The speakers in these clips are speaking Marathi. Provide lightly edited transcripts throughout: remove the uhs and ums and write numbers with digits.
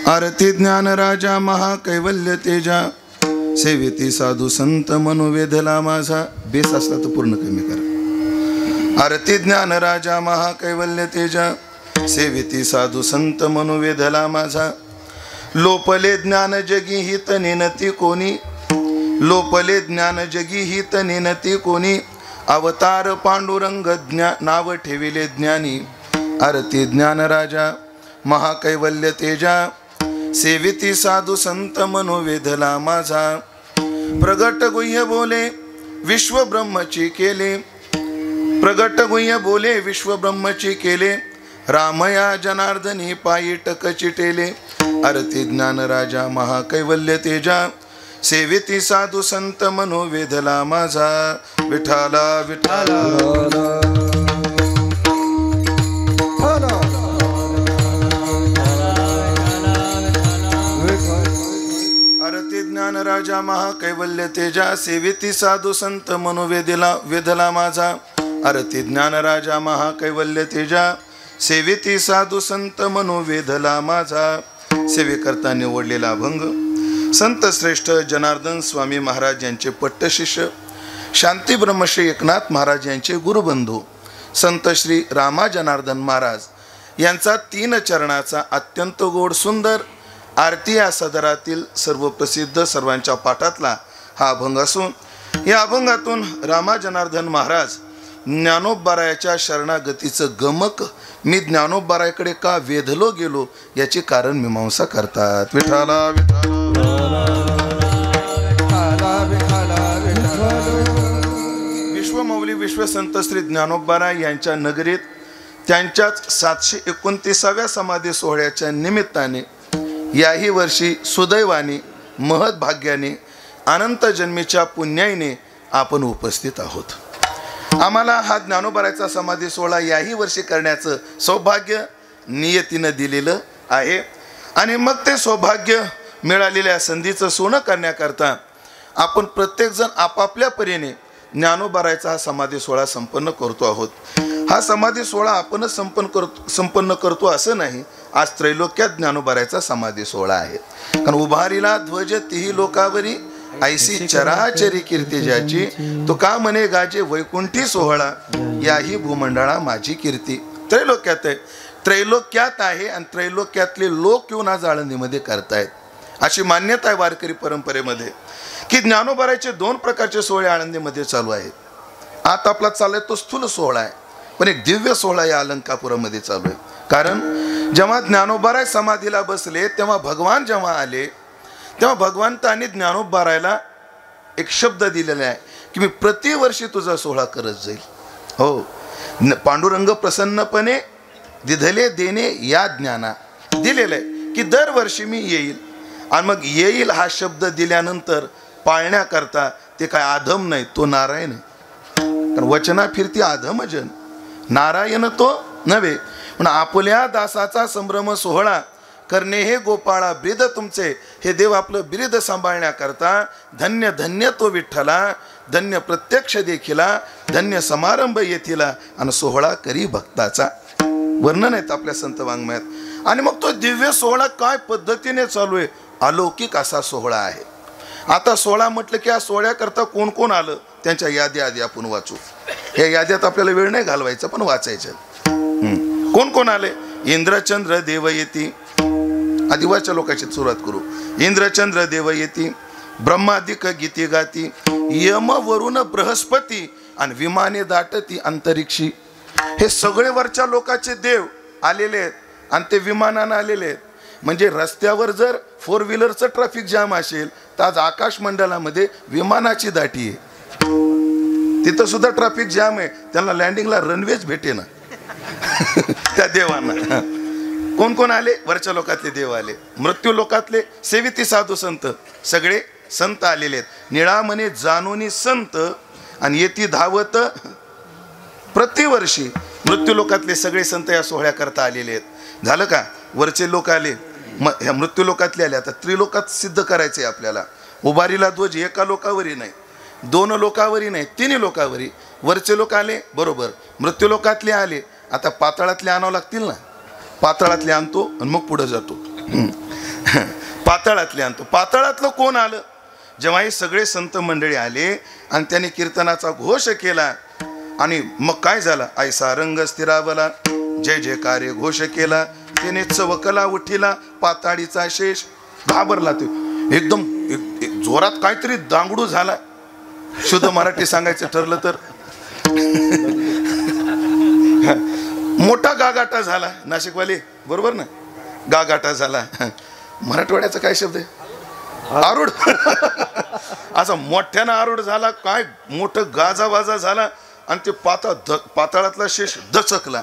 आरती ज्ञान राजा महाकैवल्य तेजा सेविती साधू संत मनोवेधला माझा. बेस असला तर पूर्ण कमी करा. आरती ज्ञान राजा महाकैवल्य तेजा सेविती साधू संत मनोवेधला माझा. लोपले ज्ञान जगी हित नेनती कोणी, लोपले ज्ञान जगी हित नेनती कोणी. अवतार पांडुरंग नाव ठेविले ज्ञानी. आरती ज्ञान राजा महाकैवल्य तेजा सेविती साधू संत मनोवेधला माझा. प्रगट गुह्य बोले विश्व ब्रह्मची केले, प्रगट गुह्य बोले विश्व ब्रह्मची केले. रामया जनार्दनी पायी टक चिटेले. आरती ज्ञान राजा महाकैवल्य तेजा सेविती साधू संत मनोवेधला माझा. विठाला विठाला आरती ज्ञान राजा महाकैवल्य तेजा सेविती साधू संत मनोवेधला माझा. आरती ज्ञान राजा महाकैवल्य तेजा सेविती साधू संत मनोवेधला माझा. सेवेकरता निवडलेला अभंग संत श्रेष्ठ जनार्दन स्वामी महाराज यांचे पट्टशिष्य शांती ब्रह्मश्री एकनाथ महाराज यांचे गुरुबंधू संत श्री रामा जनार्दन महाराज यांचा 3 चरणाचा अत्यंत गोड सुंदर आरती या सदरातील सर्व प्रसिद्ध सर्वांच्या पाठातला हा अभंग असून या अभंगातून रामा जनार्दन महाराज ज्ञानोबारायाच्या शरणागतीचं गमक मी ज्ञानोबारायाकडे का वेधलो गेलो याचे कारण मीमांसा करतात. विठाला विश्वमौली विश्वसंत श्री ज्ञानोबाराय यांच्या नगरीत त्यांच्याच 729व्या समाधी सोहळ्याच्या निमित्ताने याही वर्षी सुदैवाने महद्भाग्याने अनंत जन्मीच्या पुण्याईने आपण उपस्थित आहोत. आम्हाला हा ज्ञानोबारायचा समाधी सोहळा याही वर्षी करण्याचं सौभाग्य नियतीनं दिलेलं आहे आणि मग ते सौभाग्य मिळालेल्या संधीचं सोनं करण्याकरता आपण प्रत्येकजण आपापल्या परीने ज्ञानोबारायचा हा समाधी सोहळा संपन्न करतो आहोत. हा समाधी सोहळा आपणच संपन्न करतो असं नाही. आज त्रैलोक्यात ज्ञानोबारायचा समाधी सोहळा आहे. कारण उभारीला ध्वज तिही लोकावरी ऐसी चराचरी कीर्ती ज्याची. तो का म्हणे गाजे वैकुंठी सोहळा याही भूमंडळा माझी कीर्ती. त्रैलोक्यात आहे, त्रैलोक्यात आहे आणि त्रैलोक्यातले लोक येऊन आज आळंदीमध्ये करतायत अशी मान्यता आहे वारकरी परंपरेमध्ये की ज्ञानोबारायचे 2 प्रकारचे सोहळे आळंदीमध्ये चालू आहेत. आता आपला चाललाय तो स्थूल सोहळा आहे पण एक दिव्य सोहळा या अलंकापुरामध्ये चालू आहे. कारण जेव्हा ज्ञानोबाराय समाधीला बसले तेव्हा भगवान जेव्हा आले तेव्हा भगवंतांनी ज्ञानोबारायला एक शब्द दिलेला आहे की मी प्रतिवर्षी तुझा सोहळा करत जाईल. हो, पांडुरंग प्रसन्नपणे दिधले देणे या ज्ञाना दिलेलं आहे की दरवर्षी मी येईल. आणि मग येईल हा शब्द दिल्यानंतर पाळण्याकरता ते काय आधम नाही, तो नारायण आहे. कारण वचना फिरती आधमजन, नारायण तो नव्हे. पण आपल्या दासाचा संभ्रम सोहळा करणे हे गोपाळा ब्रीद तुमचे. हे देव आपलं ब्रीद सांभाळण्याकरता धन्य धन्य तो विठ्ठला, धन्य प्रत्यक्ष देखिला, धन्य समारंभ येथीला आणि सोहळा करी भक्ताचा. वर्णन आहेत आपल्या संत वाङ्मयात. आणि मग तो दिव्य सोहळा काय पद्धतीने चालू आहे, अलौकिक असा सोहळा आहे. आता सोहळा म्हटलं की या सोहळ्याकरता कोण कोण आलं त्यांच्या याद्या आधी आपण वाचू. या याद्यात आपल्याला वेळ नाही घालवायचा पण वाचायचं. कोण कोण आले? इंद्रचंद्र देव येती, आदिवाच्या लोकांची सुरुवात करू. इंद्रचंद्र देव येती, ब्रह्मादिक गीती गाती, यम वरुण बृहस्पती आणि विमाने दाटती अंतरिक्षी. हे सगळे वरच्या लोकांचे देव आलेले आहेत आणि ते विमानानं आलेले आहेत. म्हणजे रस्त्यावर जर 4 व्हीलरचं ट्रॅफिक जाम असेल तर आज आकाश मंडळामध्ये विमानाची दाटी आहे. तिथं सुद्धा ट्रॅफिक जाम आहे, त्यांना लँडिंगला रनवेज भेटे ना त्या देवांना. कोण कोण आले? वरच्या लोकातले देव आले, मृत्यू लोकातले सेविती साधू संत सगळे संत आलेले आहेत. निळामने जाणूनी संत आणि येती धावत प्रतिवर्षी मृत्यू लोकातले सगळे संत या सोहळ्याकरता आलेले आहेत. झालं का? वरचे लोक आले, ह्या मृत्यू लोकातले आले. आता त्रिलोकात सिद्ध करायचे आपल्याला. उभारीला ध्वज एका लोकावरी नाही, 2 लोकावरी नाही, 3 लोकावरी. वरचे लोक आले बरोबर, मृत्यू लोकातले आले. आता पाताळातले आणावं लागतील ना. पाताळातले आणतो आणि मग पुढे जातो. पाताळातले आणतो. पाताळातलं कोण आलं? जेव्हा हे सगळे संत मंडळी आले आणि त्यांनी कीर्तनाचा घोष केला आणि मग काय झालं? ऐसा रंग स्थिरावला, जय जयकारे घोष केला, त्याने चवकला उठिला पाताळीचा शेष. घाबरला तो एकदम. जोरात काहीतरी दांगडू झाला, शुद्ध मराठी सांगायचं ठरलं तर. मोठा गागाटा झाला. नाशिकवाले बरोबर ना? गागाटा झाला. मराठवाड्याचा काय शब्द आहे? आरूढ. असा मोठ्यानं आरूढ झाला. काय मोठं गाजावाजा झाला आणि ते पाताळातला शेष दचकला.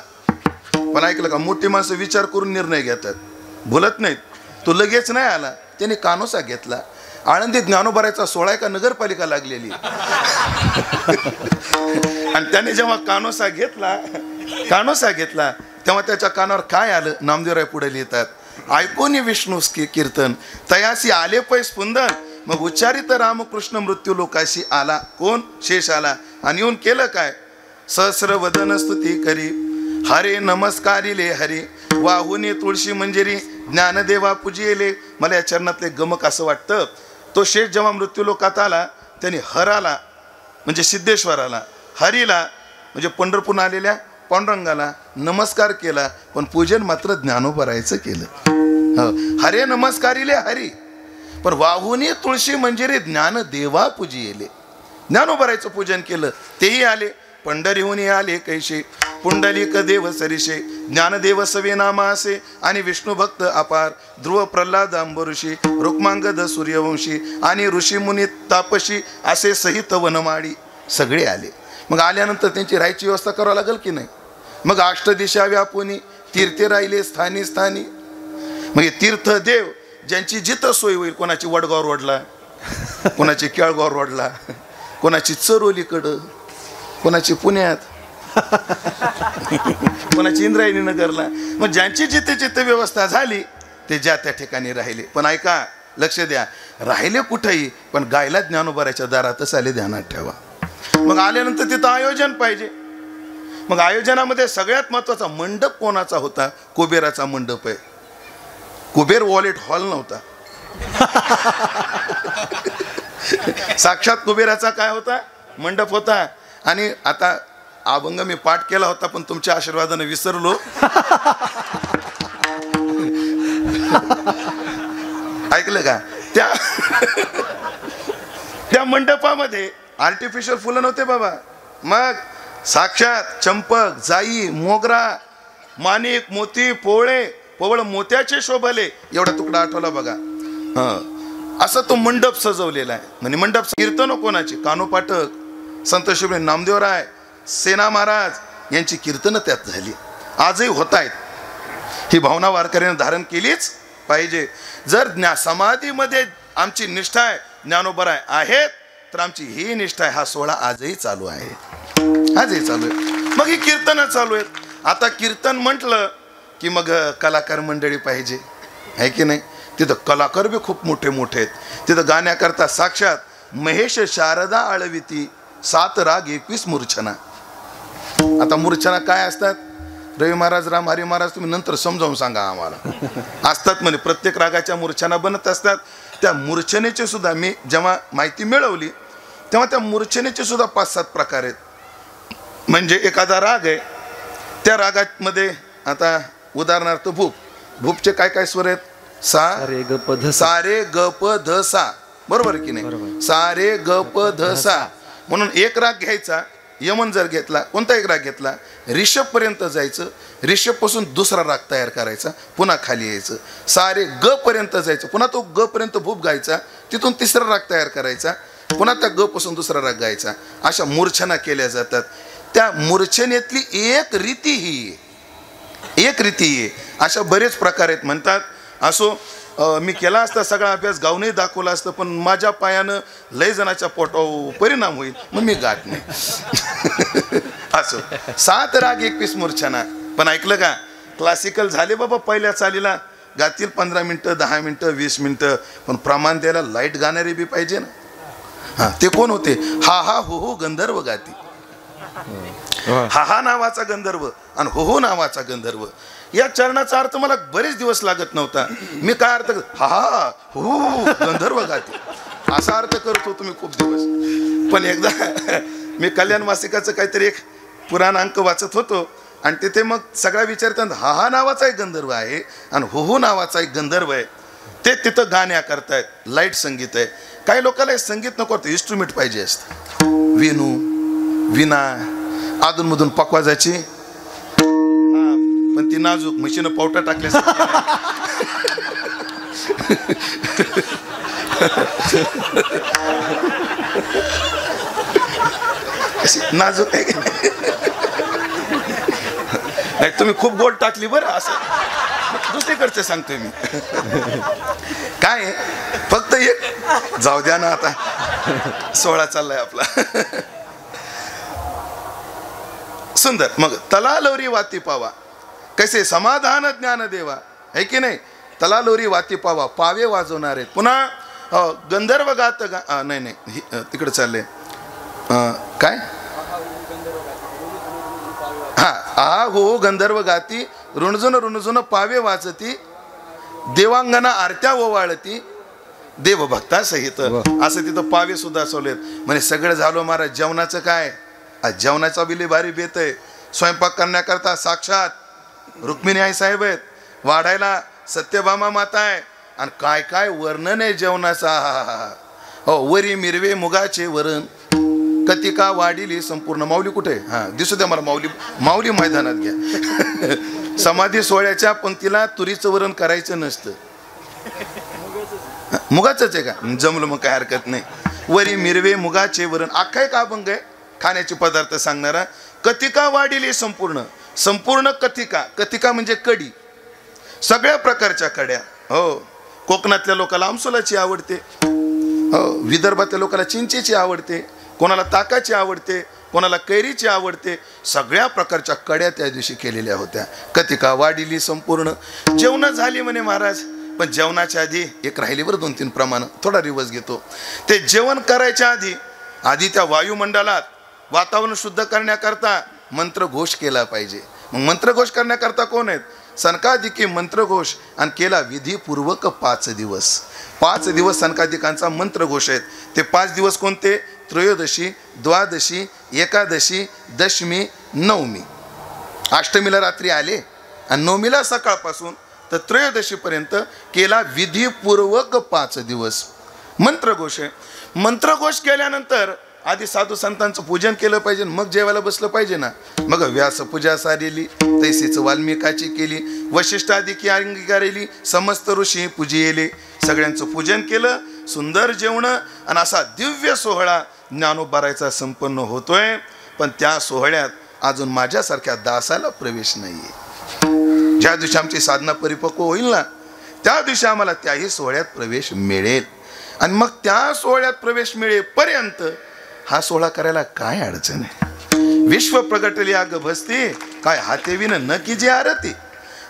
पण ऐकलं का, मोठी माणसं विचार करून निर्णय घेतात, बोलत नाहीत. तो लगेच नाही आला, त्याने कानोसा घेतला. आळंदी ज्ञानोबारायचा सोहळा आहे का नगरपालिका लागलेली. आणि त्याने जेव्हा कानोसा घेतला तेव्हा त्याच्या कानावर काय आलं? नामदेवराय पुढे लिहितात, ऐकून विष्णू कीर्तन तयासी आले पै स्पुंदन, मग उच्चारित रामकृष्ण मृत्यू लोकाशी आला. कोण? शेष आला. आणि येऊन केलं काय? सहस्र वदन स्तुती करी, हरे नमस्कारिले हरी, वाहुने तुळशी मंजिरी, ज्ञानदेवा पूजिले. मला या चरणातले गमक असं वाटतं, तो शेष जेव्हा मृत्यू लोकात आला त्याने हराला म्हणजे सिद्धेश्वराला, हरीला म्हणजे पंढरपूर आलेल्या पांडुरंगाला नमस्कार केला, पण पूजन मात्र ज्ञानोबारायचं केलं. हरे नमस्कारिले हरी, पण वाहुनी तुळशी मंजिरी ज्ञानदेवा पूजिले. ज्ञानोबारायचं पूजन केलं, तेही आले. पंढरीहुनी आले कैसे, पुंडलिक देव सरिषे, ज्ञानदेव सवे नामा असे, आणि विष्णू भक्त अपार, ध्रुव प्रल्हाद अंबऋषी, रुक्मांगद सूर्यवंशी, आणि ऋषीमुनी तापशी असे सहित वनमाळी. सगळे आले. मग आल्यानंतर त्यांची राहायची व्यवस्था करावं लागेल की नाही? मग अष्टदिशा व्यापुनी तीर्थे राहिले स्थानी स्थानी. मग हे तीर्थदेव ज्यांची जिथं सोय होईल, कोणाची वडगाव रोडला, कोणाची केळगाव रोडला, कोणाची चरोलीकडं, कोणाची पुण्यात, कोणाची इंद्रायणी नगरला. मग ज्यांची जिथे जिथे व्यवस्था झाली ते ज्या त्या ठिकाणी राहिले. पण ऐका, लक्ष द्या, राहिले कुठेही पण गायला ज्ञानोबारायच्या दारातच आले, ध्यानात ठेवा. मग आल्यानंतर तिथं आयोजन पाहिजे. मग आयोजनामध्ये सगळ्यात महत्वाचा मंडप कोणाचा होता? कुबेराचा मंडप आहे. कुबेर वॉलेट हॉल नव्हता. साक्षात कुबेराचा काय होता? मंडप होता. आणि आता अभंग मी पाठ केला होता पण तुमच्या आशीर्वादाने विसरलो. ऐकलं का? त्या मंडपामध्ये आर्टिफिशियल फुलं नव्हते बाबा. मग साक्षात चंपक, जाई, मोगरा, माणिक, मोती, पोवळ मोत्याचे शोभले. एवढा तुकडा आठवला बघा. असं तो मंडप सजवलेला आहे. म्हणजे मंडप कीर्तन कोणाची? कानोपाटक, संत शिवराय नामदेवराय, सेना महाराज यांची कीर्तनं त्यात झाली. आजही होत आहेत. ही भावना वारकऱ्याने धारण केलीच पाहिजे. जर समाधीमध्ये आमची निष्ठा आहे, ज्ञानोबाराय आहेत, तर आमची ही निष्ठा आहे. हा सोहळा आजही चालू आहे, आजही चालू आहे. मग ही कीर्तनं चालू आहेत. आता कीर्तन म्हटलं की मग कलाकार मंडळी पाहिजे, आहे की नाही? तिथं कलाकार बी खूप मोठे मोठे आहेत. तिथं गाण्याकरता साक्षात महेश शारदा आळविती, 7 राग 21 मूर्छना. आता मूर्छना काय असतात? रवी महाराज, राम हरी महाराज, तुम्ही नंतर समजावून सांगा आम्हाला. असतात म्हणजे प्रत्येक रागाच्या मूर्छना बनत असतात. त्या मूर्छनेचे सुद्धा मी जेव्हा माहिती मिळवली तेव्हा त्या मूर्छनेचे सुद्धा 5-7 प्रकार आहेत. म्हणजे एखादा राग आहे, त्या रागामध्ये आता उदाहरणार्थ भूपचे काय काय स्वर आहेत? सा रे ग प ध सा. बरोबर की नाही? सा रे ग प ध सा. म्हणून एक राग घ्यायचा, यमन जर घेतला, कोणता एक राग घेतला, रिषभ पर्यंत जायचं, रिषभ पासून दुसरा राग तयार करायचा, पुन्हा खाली यायचं, सा रे ग पर्यंत जायचं, पुन्हा तो ग पर्यंत भूप गायचा, तिथून तिसरा राग तयार करायचा, पुन्हा त्या ग पासून दुसरा राग गायचा. अशा मूर्छना केल्या जातात. त्या मूर्छनेतली एक रीती ही आहे. अशा बरेच प्रकार आहेत. म्हणतात असो, मी केला असता सगळा अभ्यास, गाऊनही दाखवला असतं, पण माझ्या पायानं लय जणाच्या पोटावर परिणाम होईल, मग मी गात नाही. असो, 7 राग 21 मूर्छना. पण ऐकलं का? क्लासिकल झाले बाबा, पहिल्या चालीला गातील 15 मिनटं, 10 मिनटं, 20 मिनटं, पण प्रमाण द्यायला लाईट गाणारे बी पाहिजे ना. हा, ते कोण होते? हा हा हो हो गंधर्व गाती. हा हा नावाचा गंधर्व आणि हो हो नावाचा गंधर्व. या चरणाचा अर्थ मला बरेच दिवस लागत नव्हता. मी काय अर्थ हा हा हो गंधर्व गाती असा अर्थ करत होतो मी खूप दिवस. पण एकदा मी कल्याण मासिकाचं काहीतरी एक पुराण अंक वाचत होतो आणि तिथे मग सगळ्या विचारतात हा हा नावाचा एक गंधर्व आहे आणि हो नावाचा एक गंधर्व आहे. ते तिथं गाण्या करतायत, लाईट संगीत आहे. काही लोकांना संगीत नको होतं, इन्स्ट्रुमेंट पाहिजे असतं. वेणू, विना, अधूनमधून पकवाजाची, पण ती नाजूक म्हशीनं पावटा टाकल्यासारखी नाजूक आहे. नाही तुम्ही खूप गोड टाकली बरं, असं दुसरीकडचं सांगतोय मी. काय फक्त एक जाऊ द्या ना, आता सोहळा चाललाय आपला. सुंदर. मग तलालोरी वाती पावा कैसे समाधान ज्ञान देवा, है की नाही. तलालोरी वाती पावा, पावे वाजवणार आहेत. पुन्हा गंधर्व गात नाही नाही तिकडे चालले काय हा हो गंधर्व गाती रुणजुन रुणजुन पावे वाजती, देवांगना आरत्या ओवाळती, देवभक्ता सहित. असं तिथं पावे सुद्धा असवलेत. म्हणजे सगळं झालं महाराज. जेवणाचं काय, आज जेवणाचा बिली भारी बेत आहे. स्वयंपाक करण्याकरता साक्षात रुक्मिणी आई साहेब आहेत, वाढायला सत्यभामा माता आहे. आणि काय काय वर्णन आहे जेवणाचा. हो वरी मिरवे मुगाचे वरण, कतिका वाढिली संपूर्ण. माऊली कुठे? हा दिसू द्या मला माऊली. माऊली मैदानात घ्या. समाधी सोहळ्याच्या पंक्तीला तुरीचं वरण करायचं नसतं, मुगाचंच आहे का? जमलं मग काय हरकत नाही. वरी मिरवे मुगाचे वरण अख्खा एक अभंग आहे खाण्याचे पदार्थ सांगणारा. कतिका वाढिली संपूर्ण, संपूर्ण कतिका. कतिका म्हणजे कडी, सगळ्या प्रकारच्या कड्या. हो कोकणातल्या लोकांना आमसोलाची आवडते, हो विदर्भातल्या लोकांना चिंचेची आवडते, कोणाला ताकाची आवडते, कोणाला कैरीची आवडते. सगळ्या प्रकारच्या कड्या त्या दिवशी केलेल्या होत्या. कतिका वाढिली संपूर्ण. जेवण झाली म्हणे महाराज. पण जेवणाच्या आधी एक राहिली बरं 2-3 प्रमाण, थोडा रिवर्स घेतो. ते जेवण करायच्या आधी त्या वायुमंडलात वातावरण शुद्ध करण्याकरता मंत्रघोष केला पाहिजे. मग मंत्रघोष करण्याकरता कोण आहेत? सनकादिकी मंत्रघोष. आणि केला विधीपूर्वक 5 दिवस. 5 दिवस सनकादिकांचा मंत्रघोष आहेत. ते 5 दिवस कोणते? त्रयोदशी, द्वादशी, एकादशी, दशमी, नवमी. अष्टमीला रात्री आले आणि नवमीला सकाळपासून तर त्रयोदशीपर्यंत केला विधीपूर्वक 5 दिवस मंत्रघोष आहे. मंत्रघोष केल्यानंतर आधी साधू संतांचं पूजन केलं पाहिजे, मग जेवायला बसलं पाहिजे ना. मग व्यासपूजा सारिली, तैसीच वाल्मिकाची केली, वशिष्ठादिकी अंगीकारेली, समस्त ऋषी पूजिले. सगळ्यांचं पूजन केलं, सुंदर जेवण आणि असा दिव्य सोहळा ज्ञानोबारायचा संपन्न होतोय. पण त्या सोहळ्यात अजून माझ्यासारख्या दासाला प्रवेश नाहीये. ज्या दिवशी आमची साधना परिपक्व होईल ना, त्या दिवशी आम्हाला त्याही सोहळ्यात प्रवेश मिळेल. आणि मग त्या सोहळ्यात प्रवेश मिळेपर्यंत हा सोहळा करायला काय अडचण आहे? विश्व प्रगटली आग भसती, काय हातेविन न की जे आरती.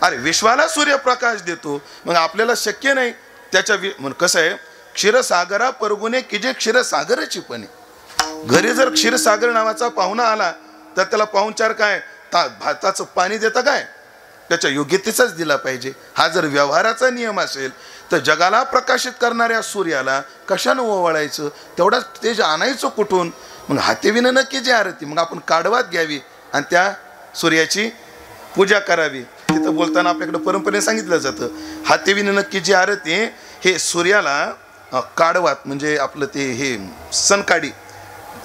अरे विश्वाला सूर्यप्रकाश देतो, मग आपल्याला शक्य नाही त्याच्या कसं आहे, क्षीरसागरा परगुणे की जे क्षीरसागराची पणे. घरी जर क्षीरसागर नावाचा पाहुणा आला तर त्याला पाहुणचार काय, भाताचं पाणी देता काय, त्याच्या योग्यतेचाच दिला पाहिजे. हा जर व्यवहाराचा नियम असेल तर जगाला प्रकाशित करणाऱ्या सूर्याला कशानं ओवाळायचं, तेवढाच तेज आणायचं कुठून? मग हातेविन नक्की जे आरती. मग आपण काढवात घ्यावी आणि त्या सूर्याची पूजा करावी. तिथं बोलताना आपल्याकडे परंपरेने सांगितलं जातं हातेविन नक्की जी आरती. हे सूर्याला काढवात म्हणजे आपलं ते हे सनकाडी,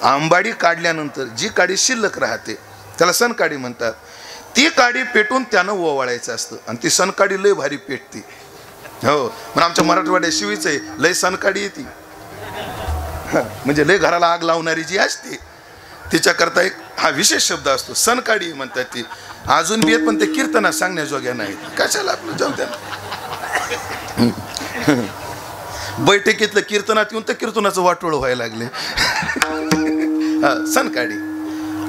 आंबाडी काढल्यानंतर जी काडी शिल्लक राहते त्याला सनकाडी म्हणतात. ती काडी पेटून त्यानं ओवाळायचं असतं. आणि ती सनकाडी लय भारी पेटती. हो पण आमच्या मराठवाड्यात शिवीच आहे, लय सनकाडी येते म्हणजे लय घराला आग लावणारी जी असते तिच्याकरता एक हा विशेष शब्द असतो, सनकाडी म्हणतात. ती अजून बी येत पण ते कीर्तनात सांगण्याजोग्या नाहीत. कशाला आपलं जाऊ द्या. बैठकीतलं कीर्तनात येऊन तर कीर्तनाचं वाटोळ व्हायला लागले. सनकाडी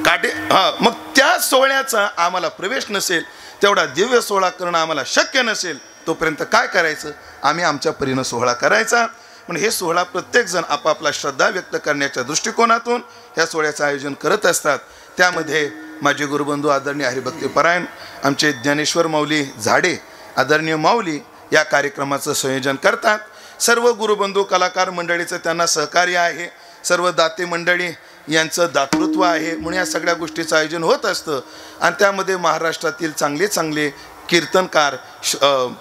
काटे. मग त्या सोहळ्याचा आम्हाला प्रवेश नसेल, तेवढा दिव्य सोहळा करणं आम्हाला शक्य नसेल, तोपर्यंत काय करायचं? आम्ही आमच्या परीनं सोहळा करायचा. पण हे सोहळा प्रत्येकजण आपापला श्रद्धा व्यक्त करण्याच्या दृष्टिकोनातून ह्या सोहळ्याचं आयोजन करत असतात. त्यामध्ये माझे गुरुबंधू आदरणीय हरिभक्तीपरायण आमचे ज्ञानेश्वर माऊली झाडे आदरणीय माऊली या कार्यक्रमाचं संयोजन करतात. सर्व गुरुबंधू कलाकार मंडळीचं त्यांना सहकार्य आहे. सर्व दाते मंडळी यांचं दातृत्व आहे. म्हणून या सगळ्या गोष्टीचं आयोजन होत असतं. आणि त्यामध्ये महाराष्ट्रातील चांगले चांगले कीर्तनकार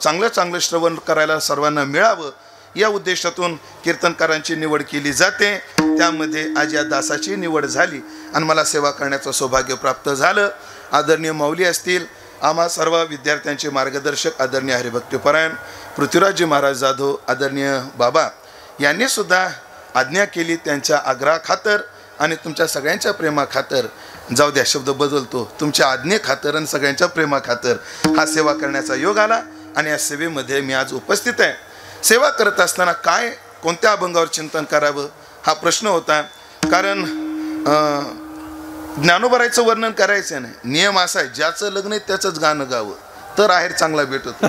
चांगलं श्रवण करायला सर्वांना मिळावं या उद्देशातून कीर्तनकारांची निवड केली जाते. त्यामध्ये आज या दासाची निवड झाली आणि मला सेवा करण्याचं सौभाग्य प्राप्त झालं. आदरणीय माऊली असतील, आम्हा सर्व विद्यार्थ्यांचे मार्गदर्शक आदरणीय हरिभक्तीपरायण पृथ्वीराजजी महाराज जाधव आदरणीय बाबा यांनी सुद्धा आज्ञा केली. त्यांच्या आग्रहाखातर आणि तुमच्या सगळ्यांच्या प्रेमाखातर, जाऊ द्या शब्द बदलतो, तुमच्या आज्ञेखातर आणि सगळ्यांच्या प्रेमाखातर हा सेवा करण्याचा योग आला आणि या सेवेमध्ये मी आज उपस्थित आहे. सेवा करत असताना कोणत्या अभंगावर चिंतन करावं हा प्रश्न होता. कारण ज्ञानोबारायचं वर्णन करायचं नाही. नियम असा आहे, ज्याचं लग्न आहे त्याचंच गाणं गावं तर आहेर चांगला भेटत.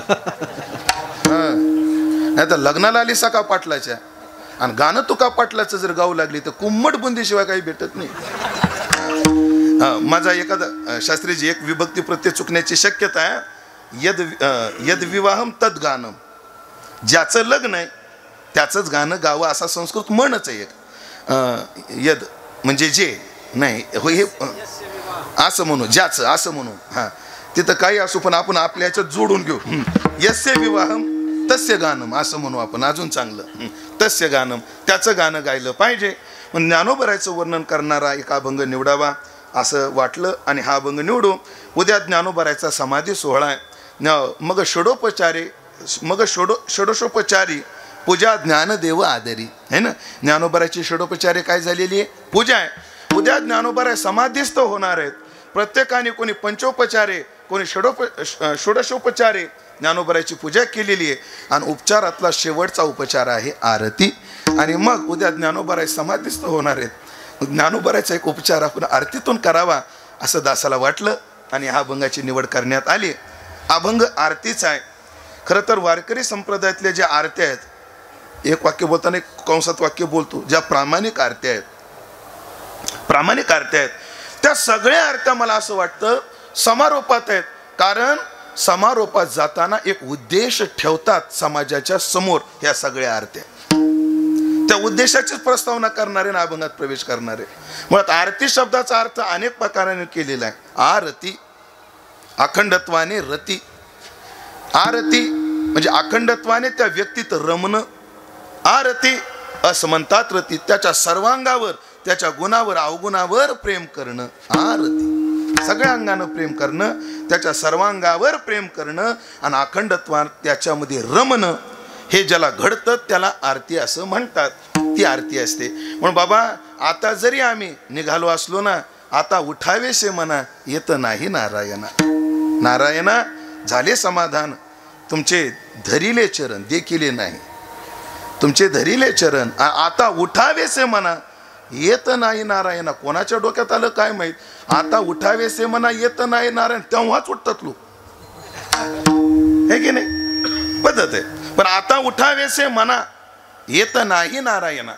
नाही तर लग्नाला आली सका पाटलाच्या आणि गाणं तुका पाटलाचं जर गाऊ लागली तर कुम्मट बुंदीशिवाय काही भेटत नाही. माझा एखादा शास्त्रीजी एक विभक्ती प्रत्यय चुकण्याची शक्यता आहे. यद विवाहम तद गाणं, ज्याचं लग्न आहे त्याचंच गाणं गावं असा संस्कृत म्हणच आहे एक. यद म्हणजे जे नाही हो, हे असं म्हणू, ज्याचं असं म्हणू. हां, तिथं काही असू पण आपण आपल्या ह्याच्यात जोडून घेऊ. यस्य विवाहम तस्य गाणं असं म्हणू आपण, अजून चांगलं. तस्य गाणं, त्याचं गाणं गायलं पाहिजे. मग ज्ञानोबारायचं वर्णन करणारा एक अभंग निवडावा असं वाटलं आणि हा अभंग निवडू. उद्या ज्ञानोबारायचा समाधी सोहळा आहे. मग षोडशोपचारी पूजा ज्ञानदेव आदरी है ना. ज्ञानोबारायची षोडोपचारी काय झालेली आहे? पूजा आहे. उद्या ज्ञानोबाराय समाधीस्थ होणार आहेत. प्रत्येकाने कोणी पंचोपचारे, कोणी षोडशोपचारे ज्ञानोबारायची पूजा केलेली आहे. आणि उपचारातला शेवटचा उपचार आहे आरती. आणि मग उद्या ज्ञानोबाराय समाधीस्थ होणार आहेत. ज्ञानोबारायचा एक उपचार आपण आरतीतून करावा असं दासाला वाटलं आणि हा अभंगाची निवड करण्यात आली. अभंग आरतीचा आहे. खरं तर वारकरी संप्रदायातल्या ज्या आरत्या आहेत, एक वाक्य बोलताना एक कंसात वाक्य बोलतो, ज्या प्रामाणिक आरत्या आहेत त्या सगळ्या आरत्या मला असं वाटतं समारोपात आहेत. कारण समारोपात जाताना एक उद्देश ठेवतात समाजाच्या समोर. ह्या सगळ्या आरत्या त्या उद्देशाचीच प्रस्तावना करणारे ना अभंगात प्रवेश करणारे. मुळात आरती शब्दाचा अर्थ अनेक प्रकाराने केलेला आहे. आरती अखंडत्वाने रती. आरती म्हणजे अखंडत्वाने त्या व्यक्तीत रमणं. आरती असमंतात रती, त्याच्या सर्वांगावर, त्याच्या गुणावर अवगुणावर प्रेम करणं. आरती सगळ्या अंगानं प्रेम करणं, त्याच्या सर्वांगावर प्रेम करणं आणि अखंडत्वा त्याच्यामध्ये रमणं, हे ज्याला घडतं त्याला आरती असं म्हणतात. ती आरती असते. म्हणून बाबा आता जरी आम्ही निघालो असलो ना, आता उठावेसे म्हणा येत नाही नारायणा. नारायणा झाले समाधान, तुमचे धरिले चरण देखिले नाही. तुमचे धरिले चरण आता उठावेसे म्हणा येत नाही नारायणा. कोणाच्या डोक्यात आलं काय माहित. आता उठावेसे म्हणा येत नाही नारायण, तेव्हाच उठतात लोक, हे की नाही, पद्धत आहे. पण आता उठावेसे म्हणा येत नाही नारायणा.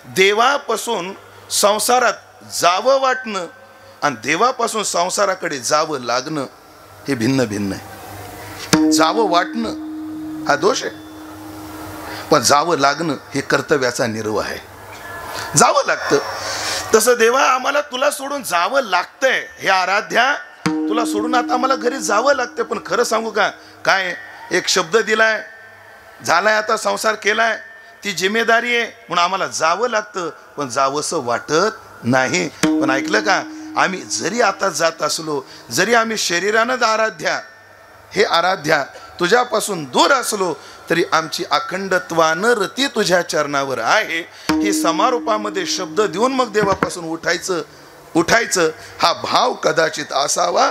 देवापासून संसारात जावं वाटणं आणि देवापासून संसाराकडे जावं लागणं हे भिन्न भिन्न आहे. जावं वाटणं हा दोष आहे, पण जावं लागणं हे कर्तव्याचा निर्वाह आहे. जावं लागतं. तसं देवा आम्हाला तुला सोडून जावं लागतंय. हे आराध्या तुला सोडून आता आम्हाला घरी जावं लागतं. पण खरं सांगू का, काय एक शब्द दिलाय, झालाय, आता संसार केलाय, ती जिम्मेदारी आहे म्हणून आम्हाला जावं लागतं. पण जावंसं वाटत नाही. पण ऐकलं का, आम्ही जरी आता जात असलो, जरी आम्ही शरीरानंच आराध्या, हे आराध्या तुझ्यापासून दूर असलो, तरी आमची अखंडत्वानं रती तुझ्या चरणावर आहे. ही समारोपामध्ये शब्द देऊन मग देवापासून उठायचं हा भाव कदाचित असावा.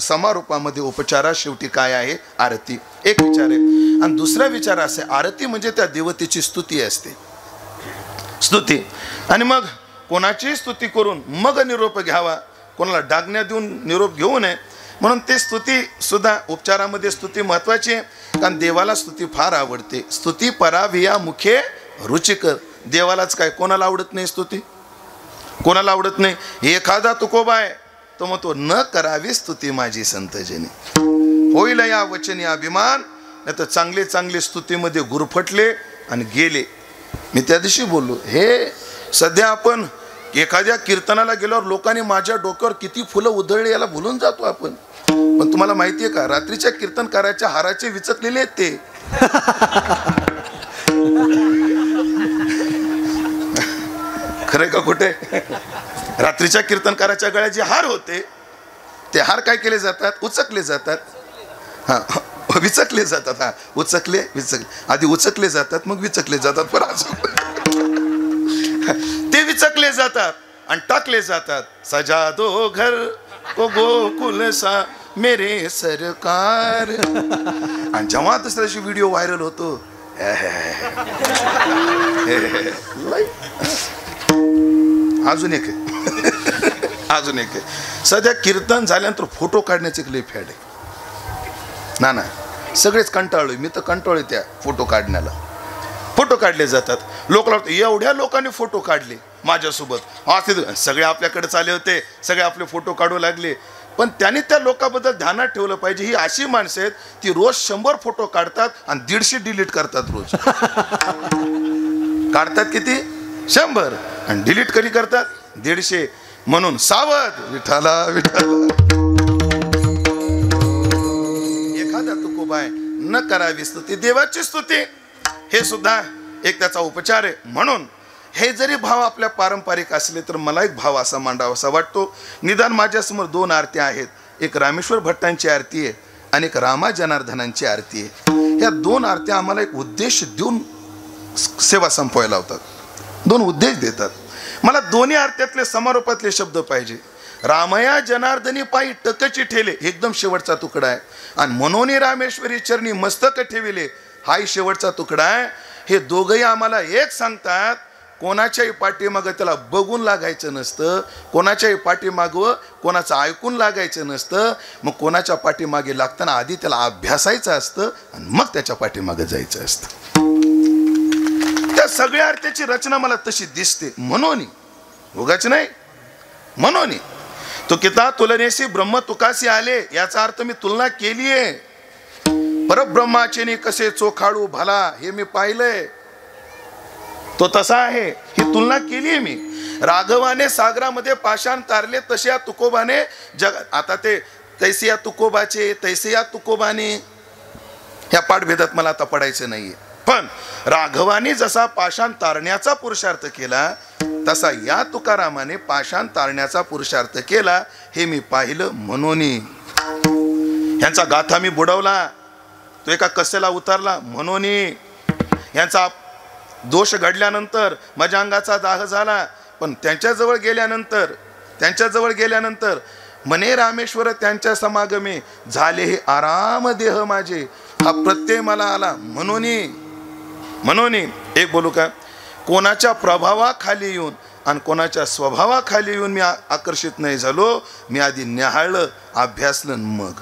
समारोपामध्ये उपचारा शेवटी काय आहे? आरती. एक विचार आहे. आणि दुसरा विचार असा आहे, आरती म्हणजे त्या देवतेची स्तुती असते. स्तुती. आणि मग कोणाची स्तुती करून मग निरोप घ्यावा, कोणाला डागण्या देऊन निरोप घेऊ नये. म्हणून ते स्तुती सुद्धा उपचारामध्ये स्तुती महत्वाची आहे. कारण देवाला स्तुती फार आवडते. स्तुती पराभिया मुखे रुचिकर. देवालाच काय, कोणाला आवडत नाही स्तुती? कोणाला आवडत नाही? एखादा तुकोबा आहे, तो मग तो न करावी स्तुती माझी संतजनी. होईल या वचनी अभिमान, नाही तर चांगले चांगले स्तुतीमध्ये गुरफटले आणि गेले. मी त्या दिवशी बोललो, हे सध्या आपण एखाद्या कीर्तनाला गेल्यावर लोकांनी माझ्या डोक्यावर किती फुलं उधळली याला भुलून जातो आपण. पण तुम्हाला माहितीये का, रात्रीच्या कीर्तनकाराच्या हाराचे विचकलेले आहेत ते. खरंय का खोटे? रात्रीच्या कीर्तनकाराच्या गळ्यात जे हार होते ते हार काय केले जातात? उचकले जातात. हा, विचकले जातात. हा, उचकले विचकले, आधी उचकले जातात मग विचकले जातात. पण ते विचकले जातात आणि टाकले जातात. सजा दो घर को गोकुल सा मेरे सरकार. आणि जेव्हा दुसऱ्या दिवशी व्हिडिओ व्हायरल होतो, अजून एक अजून एक सध्या कीर्तन झाल्यानंतर फोटो काढण्याचे लय फॅड आहे. ना सगळेच कंटाळलोय, मी तर कंटाळलोय त्या फोटो काढण्याला. फोटो काढले जातात. लोक एवढ्या लोकांनी फोटो काढले माझ्यासोबत, सगळे आपल्याकडे आले होते, सगळे आपले फोटो काढू लागले. पण त्यांनी त्या लोकांबद्दल ध्यानात ठेवलं पाहिजे, ही अशी माणसं आहेत ती रोज 100 फोटो काढतात आणि 150 डिलीट करतात. रोज काढतात किती? 100 आणि डिलीट कधी करतात? 150. म्हणून सावध, विठाला विठाला. एखादा तुकोबाय न करावी स्तुती, देवाची स्तुती हे सुद्धा एक त्याचा उपचार आहे. म्हणून हे जरी भाव आपल्या पारंपरिक असले तर मला एक भाव असा मांडावासा वाटतो. निदान माझ्यासमोर 2 आरत्या आहेत. एक रामेश्वर भट्टांची आरती आहे आणि एक रामा जनार्दनांची आरती आहे. या 2 आरत्या आम्हाला एक उद्देश देऊन सेवा संपवायला लावतात. 2 उद्देश देतात. मला दोन्ही आरत्यातले समारोपातले शब्द पाहिजे. रामया जनार्दनी पायी टकची ठेले, एकदम शेवटचा तुकडा आहे. आणि मनोनी रामेश्वरी चरणी मस्तक ठेविले, हाही शेवटचा तुकडा आहे. हे दोघंही आम्हाला एक सांगतात, कोणाच्याही पाठीमागं त्याला बघून लागायचं नसतं, कोणाच्याही पाठीमागं कोणाचं ऐकून लागायचं नसतं. मग कोणाच्या पाठीमागे लागताना आधी त्याला अभ्यासायचं असतं आणि मग त्याच्या पाठीमागं जायचं असतं. त्या सगळ्या अर्थाची रचना मला तशी दिसते. मनोनी, उगाच नाही, मनोनी. तो किता तुलनेशी ब्रह्म तुकासी आले, याचा अर्थ मी तुलना केली आहे. परब्रह्माचे कसे चोखाळू भला हे मी पाहिलंय. तो तसा आहे, ही तुलना केली आहे मी. राघवाने सागरामध्ये पाषाण तारले तसे या तुकोबाने जग. आता ते तैसे या तुकोबाचे, तैसे या तुकोबाने, ह्या पाठभेदात मला आता पडायचं नाहीये. पण राघवाने जसा पाषाण तारण्याचा पुरुषार्थ केला तसा या तुकारामाने पाषाण तारण्याचा पुरुषार्थ केला, हे मी पाहिलं. मनोनी ह्यांचा गाथा मी बुडवला, तो एका कसेला उतरला. मनोनी यांचा दोष घडल्यानंतर माझ्या अंगाचा दाह झाला. पण त्यांच्याजवळ गेल्यानंतर मने रामेश्वर त्यांच्या समागमे झाले हे आराम देह माझे, हा प्रत्यय मला आला. मनोनी एक बोलू का, कोणाच्या प्रभावाखाली येऊन आणि कोणाच्या स्वभावाखाली येऊन मी आकर्षित नाही झालो. मी आधी न्याहाळलं, अभ्यासलं, मग.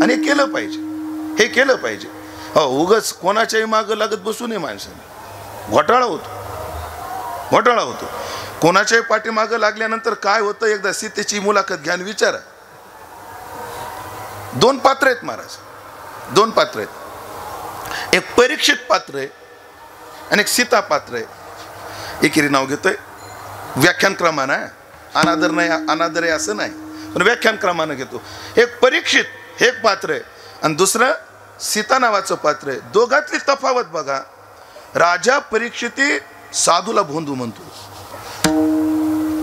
आणि हे केलं पाहिजे, हे केलं पाहिजे. हो, उगच कोणाच्याही मागं लागत बसू नये माणसाने. घोटाळा होतो. कोणाच्याही पाठीमागं लागल्यानंतर काय होतं, एकदा सीतेची मुलाखत घ्या आणि विचारा. 2 पात्र आहेत महाराज, 2 पात्र आहेत. एक परीक्षित पात्र आहे आणि एक सीता पात्र आहे. एकेरी नाव घेतोय व्याख्यान क्रमानं, अनादर नाही, अनादर आहे असं नाही, पण व्याख्यान क्रमानं घेतो. एक परीक्षित एक पात्र आहे आणि दुसरं सीता नावाचं पात्र आहे. दोघातली तफावत बघा. राजा परीक्षिती साधूला भोंदू म्हणतो.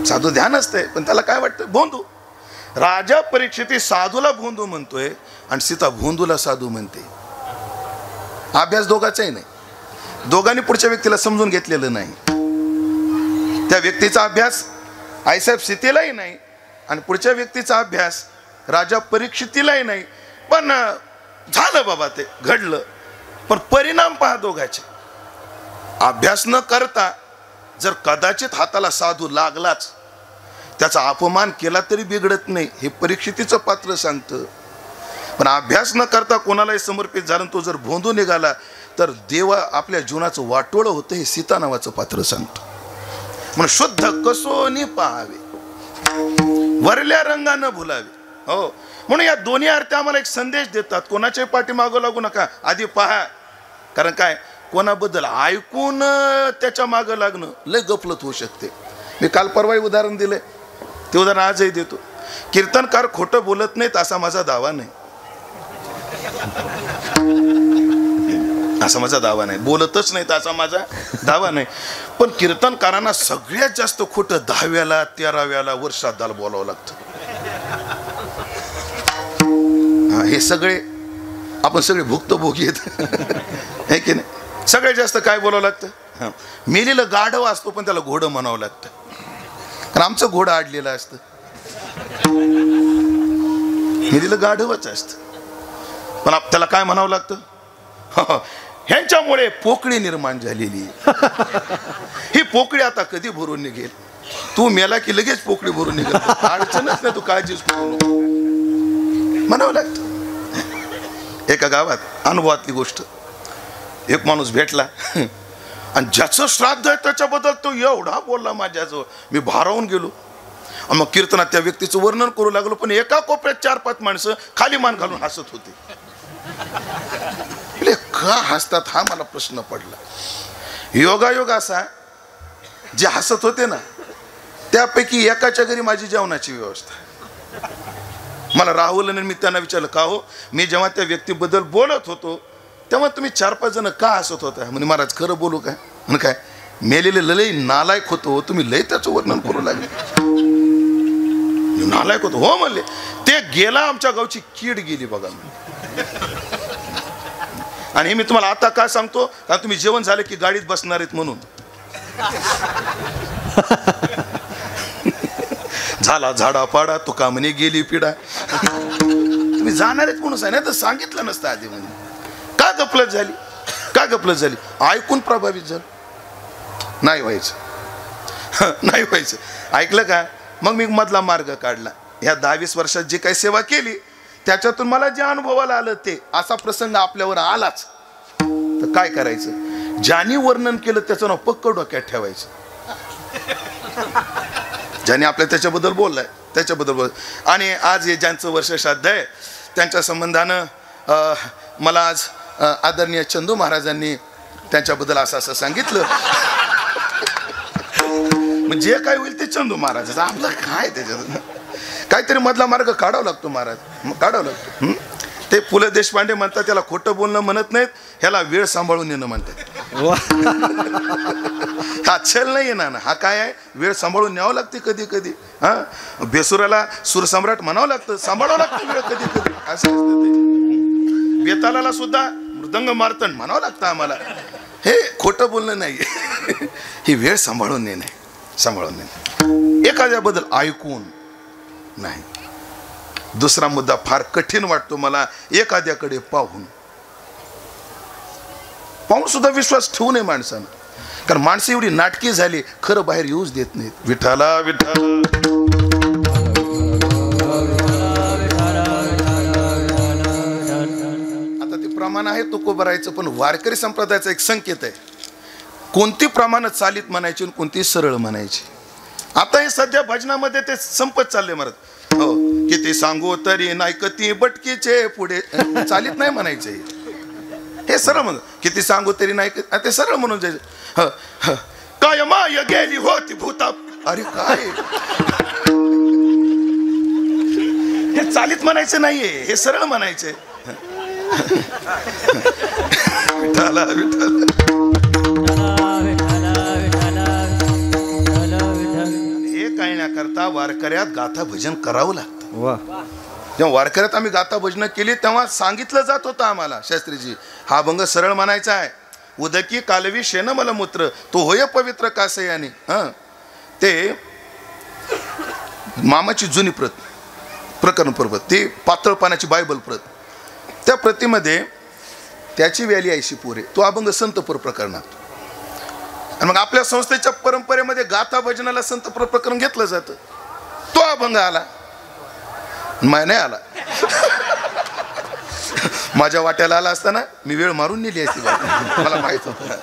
साधू ध्यान असते पण त्याला काय वाटतं, भोंदू. राजा परीक्षिती साधूला भोंदू म्हणतोय आणि सीता भोंदूला साधू म्हणते. अभ्यास दोघाचाही नाही. दोघांनी पुढच्या व्यक्तीला समजून घेतलेलं नाही. त्या व्यक्तीचा अभ्यास आईसाहेब सीतेलाही नाही आणि पुढच्या व्यक्तीचा अभ्यास राजा परीक्षितीलाही नाही. पण झालं बाबा, ते घडलं. पण परिणाम पहा दोघांचे. अभ्यास न करता जर कदाचित हाताला साधू लागलाच, त्याचा अपमान केला तरी बिघडत नाही, हे परीक्षितीचं पात्र सांगतं. पण अभ्यास न करता कोणालाही समर्पित झालं, तो जर भोंदू निघाला तर देवा आपल्या जीवनाचं वाटोळं होतं, हे सीता नावाचं पात्र सांगतं. म्हणून शुद्ध कसोनी पाहावे. वरल्या रंगानं भुलावे. हो, म्हणून या दोन्ही आरती आम्हाला एक संदेश देतात. कोणाच्याही पाठीमागं लागू नका, आधी पहा. कारण काय, कोणाबद्दल ऐकून त्याच्या मागं लागणं लय गफलत होऊ शकते. मी काल परवाही उदाहरण दिलंय, ते उदाहरण आजही देतो. कीर्तनकार खोटं बोलत नाहीत असा माझा दावा नाही, असा माझा दावा नाही. बोलतच नाहीत असा माझा दावा नाही. पण कीर्तनकारांना सगळ्यात जास्त खोटं 10व्याला 13व्याला वर्षादाला बोलावं लागतं. हे सगळे आपण सगळे भुक्तभोगी आहेत है की नाही. सगळ्यात जास्त काय बोलावं लागतं, मेलेलं गाढव असतो पण त्याला घोडं म्हणावं लागतं. कारण आमचं घोडं आडलेलं असतं, मेलेलं गाढवच असतं, पण त्याला काय म्हणावं लागतं. ह्यांच्यामुळे पोकळी निर्माण झालेली. ही पोकळी आता कधी भरून निघेल. तू मेला की लगेच पोकळी भरून निघेल, अडचणच नाही, तू काळजीच म्हणावं लागतं. एका गावात अनुभवातली गोष्ट, एक माणूस भेटला आणि ज्याचं श्राद्ध आहे त्याच्याबद्दल तो एवढा बोलला माझ्याजवळ, मी भारावून गेलो. मग कीर्तनात त्या व्यक्तीचं वर्णन करू लागलो, पण एका कोपऱ्यात 4-5 माणसं खाली मान घालून हसत होते. का हसतात हा मला प्रश्न पडला. योगायोग असा, जे हसत होते ना त्यापैकी एकाच्या घरी माझी जेवणाची व्यवस्था. मला राहुल आणि मी त्यांना विचारलं, का हो, मी जेव्हा त्या व्यक्तीबद्दल बोलत होतो तेव्हा तुम्ही 4-5 जण का हसत होता. म्हणे महाराज खरं बोलू काय, म्हणे काय, मेलेले लय नालायक होतो, तुम्ही लय त्याचं वर्णन करू लागले. नालायक होतो, हो म्हणले. ते गेला, आमच्या गावची कीड गेली बघा. आणि हे मी तुम्हाला आता काय सांगतो, कारण तुम्ही जेवण झाले की गाडीत बसणार आहेत म्हणून. झाला झाडा पाडा, तुका म्हणे गेली पिढा. तुम्ही जाणार आहेत म्हणून नाही तर सांगितलं नसतं आधी. म्हणजे का गफलत झाली, का गफलत झाली, ऐकून प्रभावित झालं. नाही व्हायचं, नाही व्हायचं. ऐकलं का. मग मी मधला मार्ग काढला. ह्या 10-20 वर्षात जी काही सेवा केली त्याच्यातून मला जे अनुभवाला आलं, ते असा प्रसंग आपल्यावर आलाच तर काय करायचं. ज्याने वर्णन केलं त्याचं नाव पक्क डोक्यात ठेवायचं. ज्याने आपल्या त्याच्याबद्दल बोललाय त्याच्याबद्दल बोल. आणि आज हे ज्यांचं वर्ष श्राद्ध आहे त्यांच्या संबंधानं मला आज आदरणीय चंदू महाराजांनी त्यांच्याबद्दल असं सांगितलं. मग जे काय होईल ते चंदू महाराजाचं, आपलं काय त्याच्यात. काहीतरी मधला मार्ग काढावा लागतो महाराज, काढावा लागतो. ते पु ल देशपांडे म्हणतात, त्याला खोटं बोलणं म्हणत नाहीत, ह्याला वेळ सांभाळून येणं म्हणतात. हा छल नाही येणार ना, हा काय आहे, वेळ सांभाळून न्यावं लागते कधी कधी. हा, बेसुराला सूरसम्राट म्हणावं लागतं, सांभाळावं लागतं वेळ कधी कधी. असं असतं ते. बेतालाला सुद्धा मृदंग मार्तंड म्हणावं लागतं आम्हाला. हे खोटं बोलणं नाही, ही वेळ सांभाळून नेणे, सांभाळून नेणे. एखाद्याबद्दल ऐकून नाही. दुसरा मुद्दा फार कठीण वाटतो मला, एखाद्याकडे पाहून सुद्धा विश्वास ठेवू नये माणसानं. कारण माणसं एवढी नाटकी झाली, खरं बाहेर येऊच देत नाहीत. विठाला विठाला. आता ते प्रमाण आहे तुकोबरायचं, पण वारकरी संप्रदायाचा एक संकेत आहे. कोणती प्रमाण चालीत म्हणायची आणि कोणती सरळ म्हणायची. आता हे सध्या भजनामध्ये ते संपत चालले महाराज. हो, किती सांगू तरी नाही कती बटकीचे पुढे, चालीत नाही म्हणायचे. हे सरळ म्हणून, किती सांगू तरी नाही, ते सरळ म्हणून जायचं. काय माय गेली होती भूता. अरे काय, हे चालीत म्हणायचं नाहीये, हे सरळ म्हणायचे. विठाला विठाला. काही न करता वारकऱ्यात गाथा भजन करावं लागतं. जेव्हा वारकऱ्यात आम्ही गाथा भजन केली तेव्हा सांगितलं जात होतं आम्हाला, शास्त्रीजी हा अभंग सरळ म्हणायचा आहे. उदकी कालवी शेन मलमूत्र तो होय पवित्र कासयाने. ते मामाची जुनी प्रत, प्रकरण पर्वत, ती पातळ पाण्याची बायबल प्रत, त्या प्रतीमध्ये त्याची व्याली ऐशी पुरे तो अभंग संतपूर प्रकरणात. आणि मग आपल्या संस्थेच्या परंपरेमध्ये गाथा भजनाला संतपूर प्रकरण घेतलं जातं. तो अभंग आला, माय नाही आला. माझ्या वाट्याला आला असताना मी वेळ मारून नेली असती, मला माहित होतं.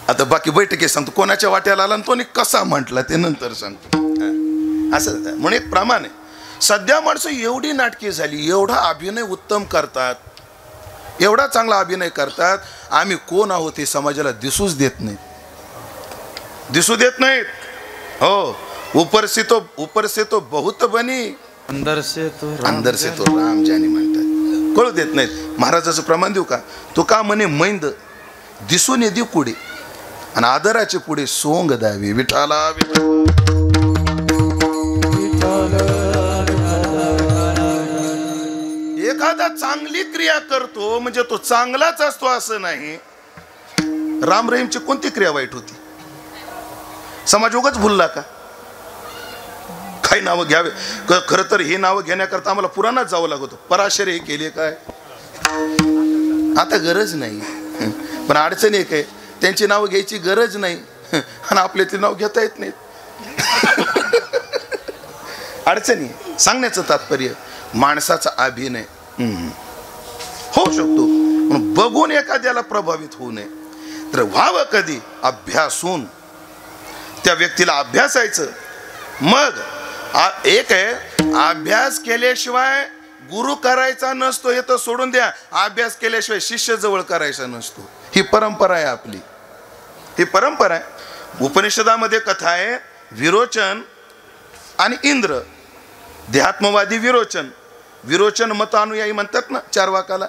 आता बाकी बैठकीत सांगतो कोणाच्या वाट्याला आला आणि तो कसा म्हटला ते नंतर सांगतो. असं म्हणून एक प्रमाण आहे. सध्या माणसं एवढी नाटकी झाली, एवढा अभिनय उत्तम करतात, एवढा चांगला अभिनय करतात, आम्ही कोण आहोत हे समाजाला दिसूच देत नाहीत, दिसू देत नाहीत. हो, ऊपर से तो बहुत बनी, अंदर से तो राम जानी म्हणतात, कळू देत नाहीत. महाराजाचं प्रमाण देऊ का? तो का म्हणे मैंद दिसून येऊ कुडे आणि आदराचे पुढे सोंग द्यावी. विठाला एखादा चांगली क्रिया करतो म्हणजे तो चांगलाच असतो असं नाही. राम रहीमची कोणती क्रिया वाईट होती? समाज उगाच भुलला का? काही नावं घ्यावे. खरं तर ही नावं घेण्याकरता आम्हाला पुराणात जावं लागतो. पराशरे केले काय? आता गरज नाही, पण अडचण एक आहे, त्यांची नावं घ्यायची गरज नाही आणि आपल्यातली नाव घेता येत नाहीत. अडचणी. सांगण्याचं तात्पर्य माणसाचा अभिनय होऊ शकतो, पण बघून एखाद्याला प्रभावित होऊ नये. तर व्हावं कधी? अभ्यासून. त्या व्यक्तीला अभ्यासायचं. मग एक आहे, अभ्यास केल्याशिवाय गुरु करायचा नसतो, हे तर सोडून द्या. अभ्यास केल्याशिवाय शिष्य जवळ करायचा नसतो. ही परंपरा आहे आपली, ही परंपरा आहे. उपनिषदामध्ये कथा आहे, विरोचन आणि इंद्र. देहात्मवादी विरोचन, विरोचन मत अनुयायी म्हणतात ना चार्वाकाला,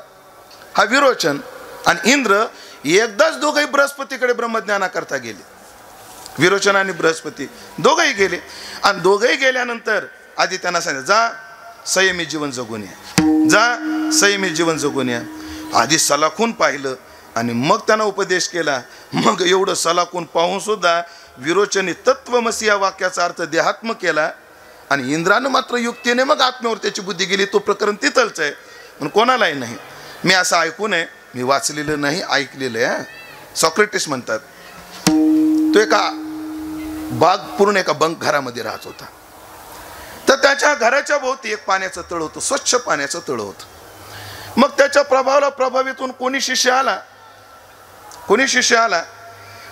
हा विरोचन. आणि इंद्र एकदाच दोघंही बृहस्पतीकडे ब्रह्मज्ञानाकरता गेले. विरोचन आणि बृहस्पती दोघंही गेले. आणि दोघंही गेल्यानंतर आधी त्यांना सांगितलं, जा संयमी जीवन जगून या, जा संयमी जीवन जगून या. आधी सलाखून पाहिलं आणि मग त्यांना उपदेश केला. मग एवढं सलाखून पाहून सुद्धा विरोचनी तत्वमसी या वाक्याचा अर्थ देहात्म केला आणि इंद्रानं मात्र युक्तीने मग आत्म्यावर त्याची बुद्धी गेली. तो प्रकरण तिथलच आहे, पण कोणालाही नाही. मी असं ऐकून आहे, मी वाचलेलं नाही, ऐकलेलं आहे. सॉक्रेटिस म्हणतात, तो एका बाग पूर्ण एका बंक घरामध्ये राहत होता. तर त्याच्या घराच्या भोवती एक पाण्याचं तळ होतं, स्वच्छ पाण्याचं तळ होतं. मग त्याच्या प्रभावाला प्रभावित होऊन कोणी शिष्य आला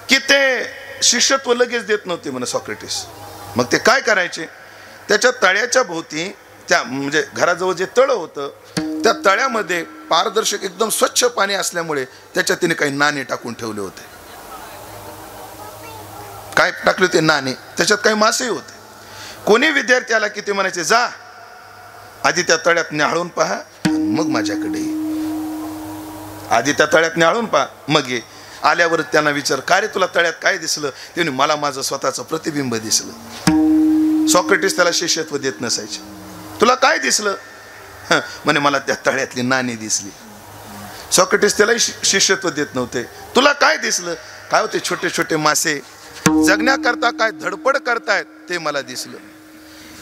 की ते शिष्यत्व लगेच देत नव्हते म्हणे सॉक्रेटिस. मग ते काय करायचे, त्याच्या तळ्याच्या भोवती, त्या म्हणजे घराजवळ जे तळ होतं त्या तळ्यामध्ये पारदर्शक एकदम स्वच्छ पाणी असल्यामुळे त्याच्यात तिने काही नाणे टाकून ठेवले होते. काय टाकले होते? नाणे. त्याच्यात काही मासेही होते. कोणी विद्यार्थी आला की ते म्हणायचे, जा आधी त्या तळ्यात न्याहाळून पहा मग माझ्याकडे ये. आधी त्या तळ्यात न्याहाळून पहा मग ये. आल्यावर त्यांना विचार, काय रे तुला तळ्यात काय दिसलं? ते म्हणे, मला माझं स्वतःचं प्रतिबिंब दिसलं. सॉक्रेटिस त्याला शिष्यत्व देत नसायचे. तुला काय दिसलं? म्हणे, मला त्या तळ्यातली नाणी दिसली. सॉक्रेटिस त्याला शिष्यत्व देत नव्हते. तुला काय दिसलं? काय होते? छोटे छोटे मासे जगण्याकरता काय धडपड करतायत ते मला दिसलं.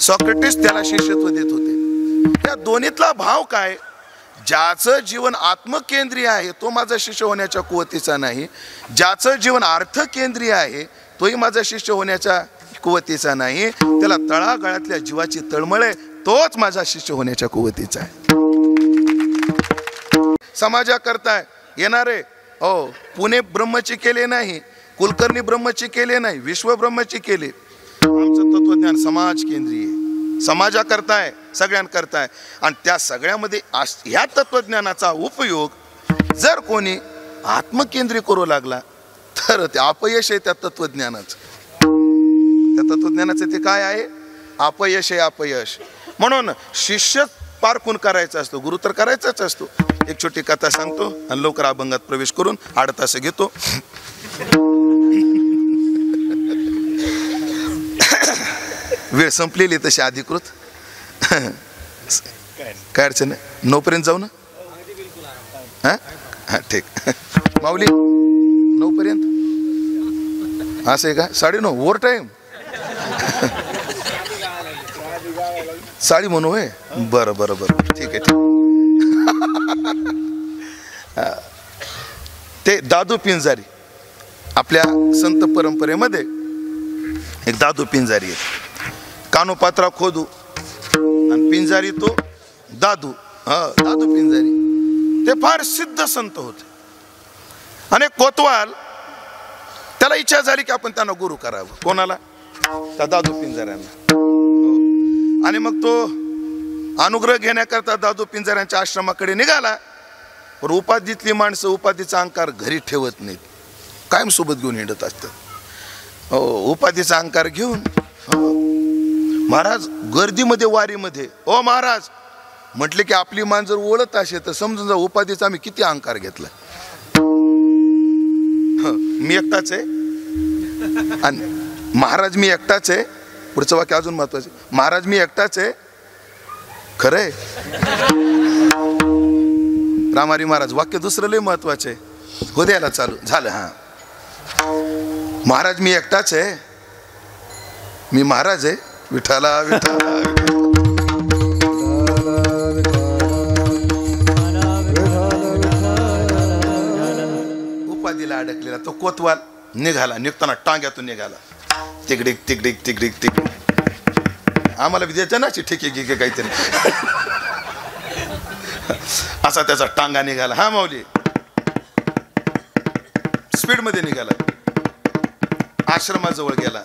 सॉक्रेटिस त्याला शिष्यत्व देत होते. त्या दोन्हीतला भाव काय? ज्याचं जीवन आत्मकेंद्रीय आहे तो माझा शिष्य होण्याच्या कुवतीचा नाही, ज्याचं जीवन अर्थकेंद्रीय आहे तोही माझा शिष्य होण्याच्या कुवतीचा नाही. त्याला तळागाळातल्या जीवाची तळमळ आहे, तोच माझा शिष्य होण्याच्या कुवतीचा आहे. समाजाकरता येणारे हो, पुणे ब्रह्मची केले नाही, कुलकर्णी ब्रह्मची केले नाही, विश्व ब्रह्मची केले. आमचं तत्वज्ञान समाज केंद्रीय, समाजाकरता आहे, सगळ्यांकरता आहे. आणि त्या सगळ्यामध्ये ह्या तत्वज्ञानाचा उपयोग जर कोणी आत्मकेंद्री करू लागला तर ते अपयश आहे त्या तत्वज्ञानाचं. त्या तत्वज्ञानाचं ते काय आहे? अपयश आहे, अपयश. म्हणून शिष्य पारखून करायचा असतो, गुरु तर करायचाच असतो. एक छोटी कथा सांगतो आणि लवकर अभंगात प्रवेश करून 8 तास घेतो. वेळ संपलेली तशी अधिकृत, काय अडचण नाही. 9 पर्यंत जाऊ ना? हा ठीक. माऊली 9 पर्यंत असं आहे का? 9:30 ओव्हर टाईम 7:30 म्हणू आहे. बरं बरं बरं ठीक आहे ठीक. ते दादू पिंजारी आपल्या संत परंपरेमध्ये एक दादू पिंजारी आहे. कानोपात्रा खोदू आणि पिंजारी तो दादू. दादू पिंजारी ते फार सिद्ध संत होते. आणि कोतवाल त्याला इच्छा झाली की आपण त्यांना गुरु करावं. कोणाला? त्या दादू पिंजाऱ्यांना. आणि मग तो अनुग्रह घेण्याकरता दादू पिंजाऱ्यांच्या आश्रमाकडे निघाला. पण उपाधीतली माणसं उपाधीचा अहंकार घरी ठेवत नाहीत, कायम सोबत घेऊन हिंडत असतात. हो, उपाधीचा अहंकार घेऊन महाराज गर्दीमध्ये वारीमध्ये, ओ महाराज म्हटले की आपली मान जर ओळख असे तर समजून जा उपाधीचा आम्ही किती अहंकार घेतला. मी एकटाच आहे आणि महाराज मी एकटाच आहे. पुढचं वाक्य अजून महत्वाचे, महाराज मी एकटाच आहे खरंय. रामारी महाराज वाक्य दुसरं लय महत्वाचे हो द्यायला चालू झालं. हा महाराज मी एकटाच आहे, मी महाराज आहे. विठाला विठाला उपाधीला अडकलेला तो कोतवाल निघाला. निघताना टांग्यातून निघाला. तिकडिक तिकडिक तिकडिक तिकडिक. आम्हाला विद्यार्थ्या ना ठेके घे काहीतरी असा त्याचा टांगा निघाला. हा माऊली स्पीड मध्ये निघाला. आश्रमाजवळ गेला.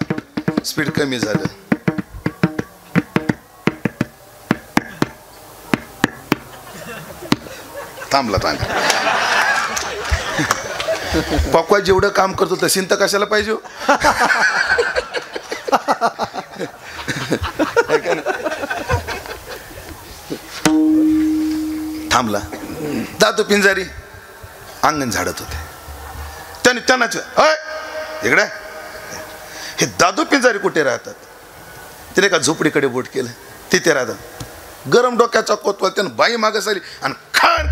स्पीड कमी झालं. थांबला टांगा. पक्वा जेवढं काम करतो तशी तर कशाला पाहिजे. थांबला. दादू पिंजारी अंगण झाडत होते. त्यांना इकडे हे दादू पिंजारी कुठे राहतात. तिने का झोपडीकडे बोट केलं. तिथे राहतात. गरम डोक्याचा कोतवाल त्यानं बाई मागस आली आणि खाण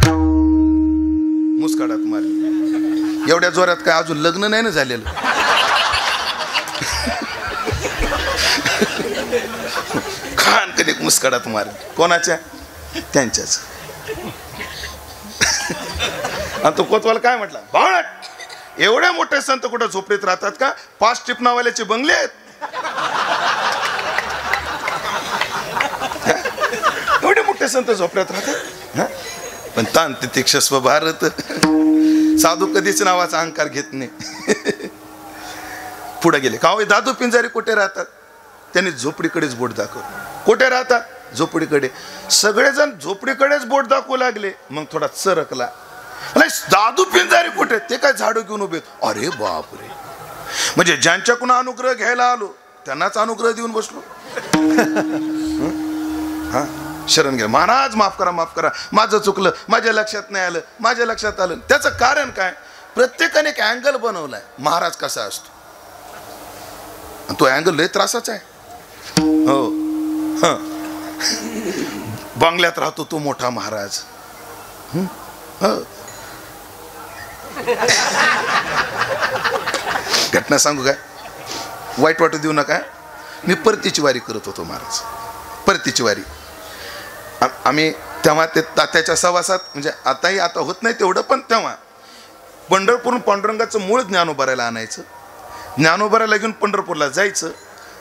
मुस्काडात मारली. एवढ्या जोरात काय अजून लग्न नाही ना झालेलं. खान कधी मुस्काडात मारली. कोणाच्या? त्यांच्याच. आणि तो कोतवाल काय म्हटला, बावळट एवढे मोठे संत कुठं झोपडीत राहतात का? 5 टिपणावाल्याचे बंगले आहेत. एवढे मोठे संत झोपड्यात राहतात. पण तान तितिक्षस्व भारत. साधू कधीच नावाचा अहंकार घेत नाही. पुढे गेले. का हो दादू पिंजारी कुठे राहतात? त्यांनी झोपडीकडेच बोट दाखवलं. कुठे राहतात? झोपडीकडे. सगळेजण झोपडीकडेच बोट दाखवू लागले. मग थोडा सरकला. दादू पिंजारी कुठे? ते काय झाडू घेऊन उभे. अरे बापरे, म्हणजे ज्यांच्याकडून अनुग्रह घ्यायला आलो त्यांनाच अनुग्रह देऊन बसलो. हा शरण घ्या. महाराज माफ करा, माफ करा, माझं चुकलं, माझ्या लक्षात नाही आलं, माझ्या लक्षात आलं. त्याचं कारण काय? प्रत्येकाने एक अँगल बनवलाय महाराज कसा असतो. तो अँगल लय त्रासाचा आहे. हो बंगल्यात राहतो तो मोठा महाराज. घटना सांगू काय? वाईट वाटू देऊ नका. मी परतीची वारी करत होतो महाराज. परतीची वारी आम्ही तेव्हा ते तात्याच्या सहवासात, म्हणजे आताही आता होत नाही तेवढं, पण तेव्हा पंढरपूरून पांडुरंगाचं मूळ ज्ञानोबारायला आणायचं. ज्ञानोबारायला घेऊन पंढरपूरला जायचं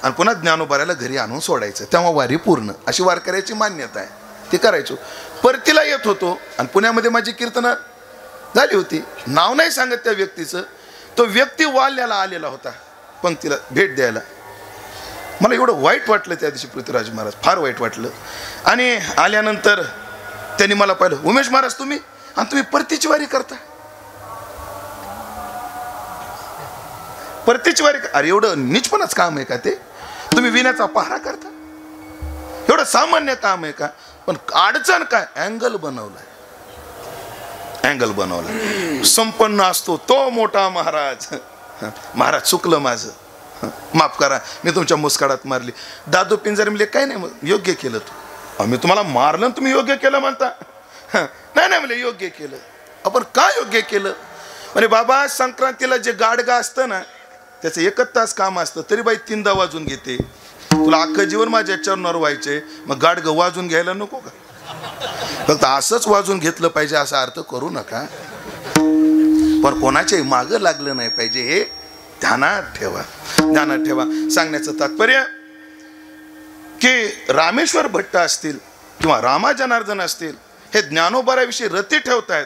आणि पुन्हा ज्ञानोबारायला घरी आणून सोडायचं. तेव्हा वारी पूर्ण अशी वारकऱ्याची मान्यता आहे. ते करायचो. परतीला येत होतो आणि पुण्यामध्ये माझी कीर्तनं झाली होती. नाव नाही सांगत त्या व्यक्तीचं. तो व्यक्ती वाल्याला आलेला होता पंक्तीला भेट द्यायला. मला एवढं वाईट वाटलं त्या दिवशी पृथ्वीराज महाराज, फार वाईट वाटलं. आणि आल्यानंतर त्यांनी मला पाहिलं, उमेश महाराज तुम्ही, आणि तुम्ही परतीची वारी करता? परतीची वारी? अरे एवढं नीचपणाच काम आहे का ते? तुम्ही विण्याचा पहारा करता? एवढं सामान्य काम आहे का? पण अडचण काय? अँगल बनवलाय. अँगल बनवला. संपन्न असतो तो मोठा महाराज. महाराज चुकलं माझं, माफ करा, मी तुमच्या मुस्काडात मारली. दादू पिंजारी म्हणले काय नाही, मग योग्य केलं तू. मी तुम्हाला मारलं तुम्ही योग्य केलं म्हणता? नाही नाही म्हणले योग्य केलं. आपण काय योग्य केलं? म्हणजे बाबा संक्रांतीला जे गाडगा असतं ना त्याचं 1 तास काम असतं, तरी बाई 3दा वाजून घेते. तुला अख्खं जीवन माझ्या चरणावर व्हायचे, मग गाडगं वाजून घ्यायला नको का? फक्त असंच वाजून घेतलं पाहिजे असा अर्थ करू नका. पण कोणाच्याही मागं लागलं नाही पाहिजे, हे ध्यानात ठेवा. ध्यानात ठेवा. सांगण्याचं तात्पर्य की रामेश्वर भट्ट असतील किंवा रामा जनार्दन असतील, हे ज्ञानोबाराविषयी रती ठेवतायत.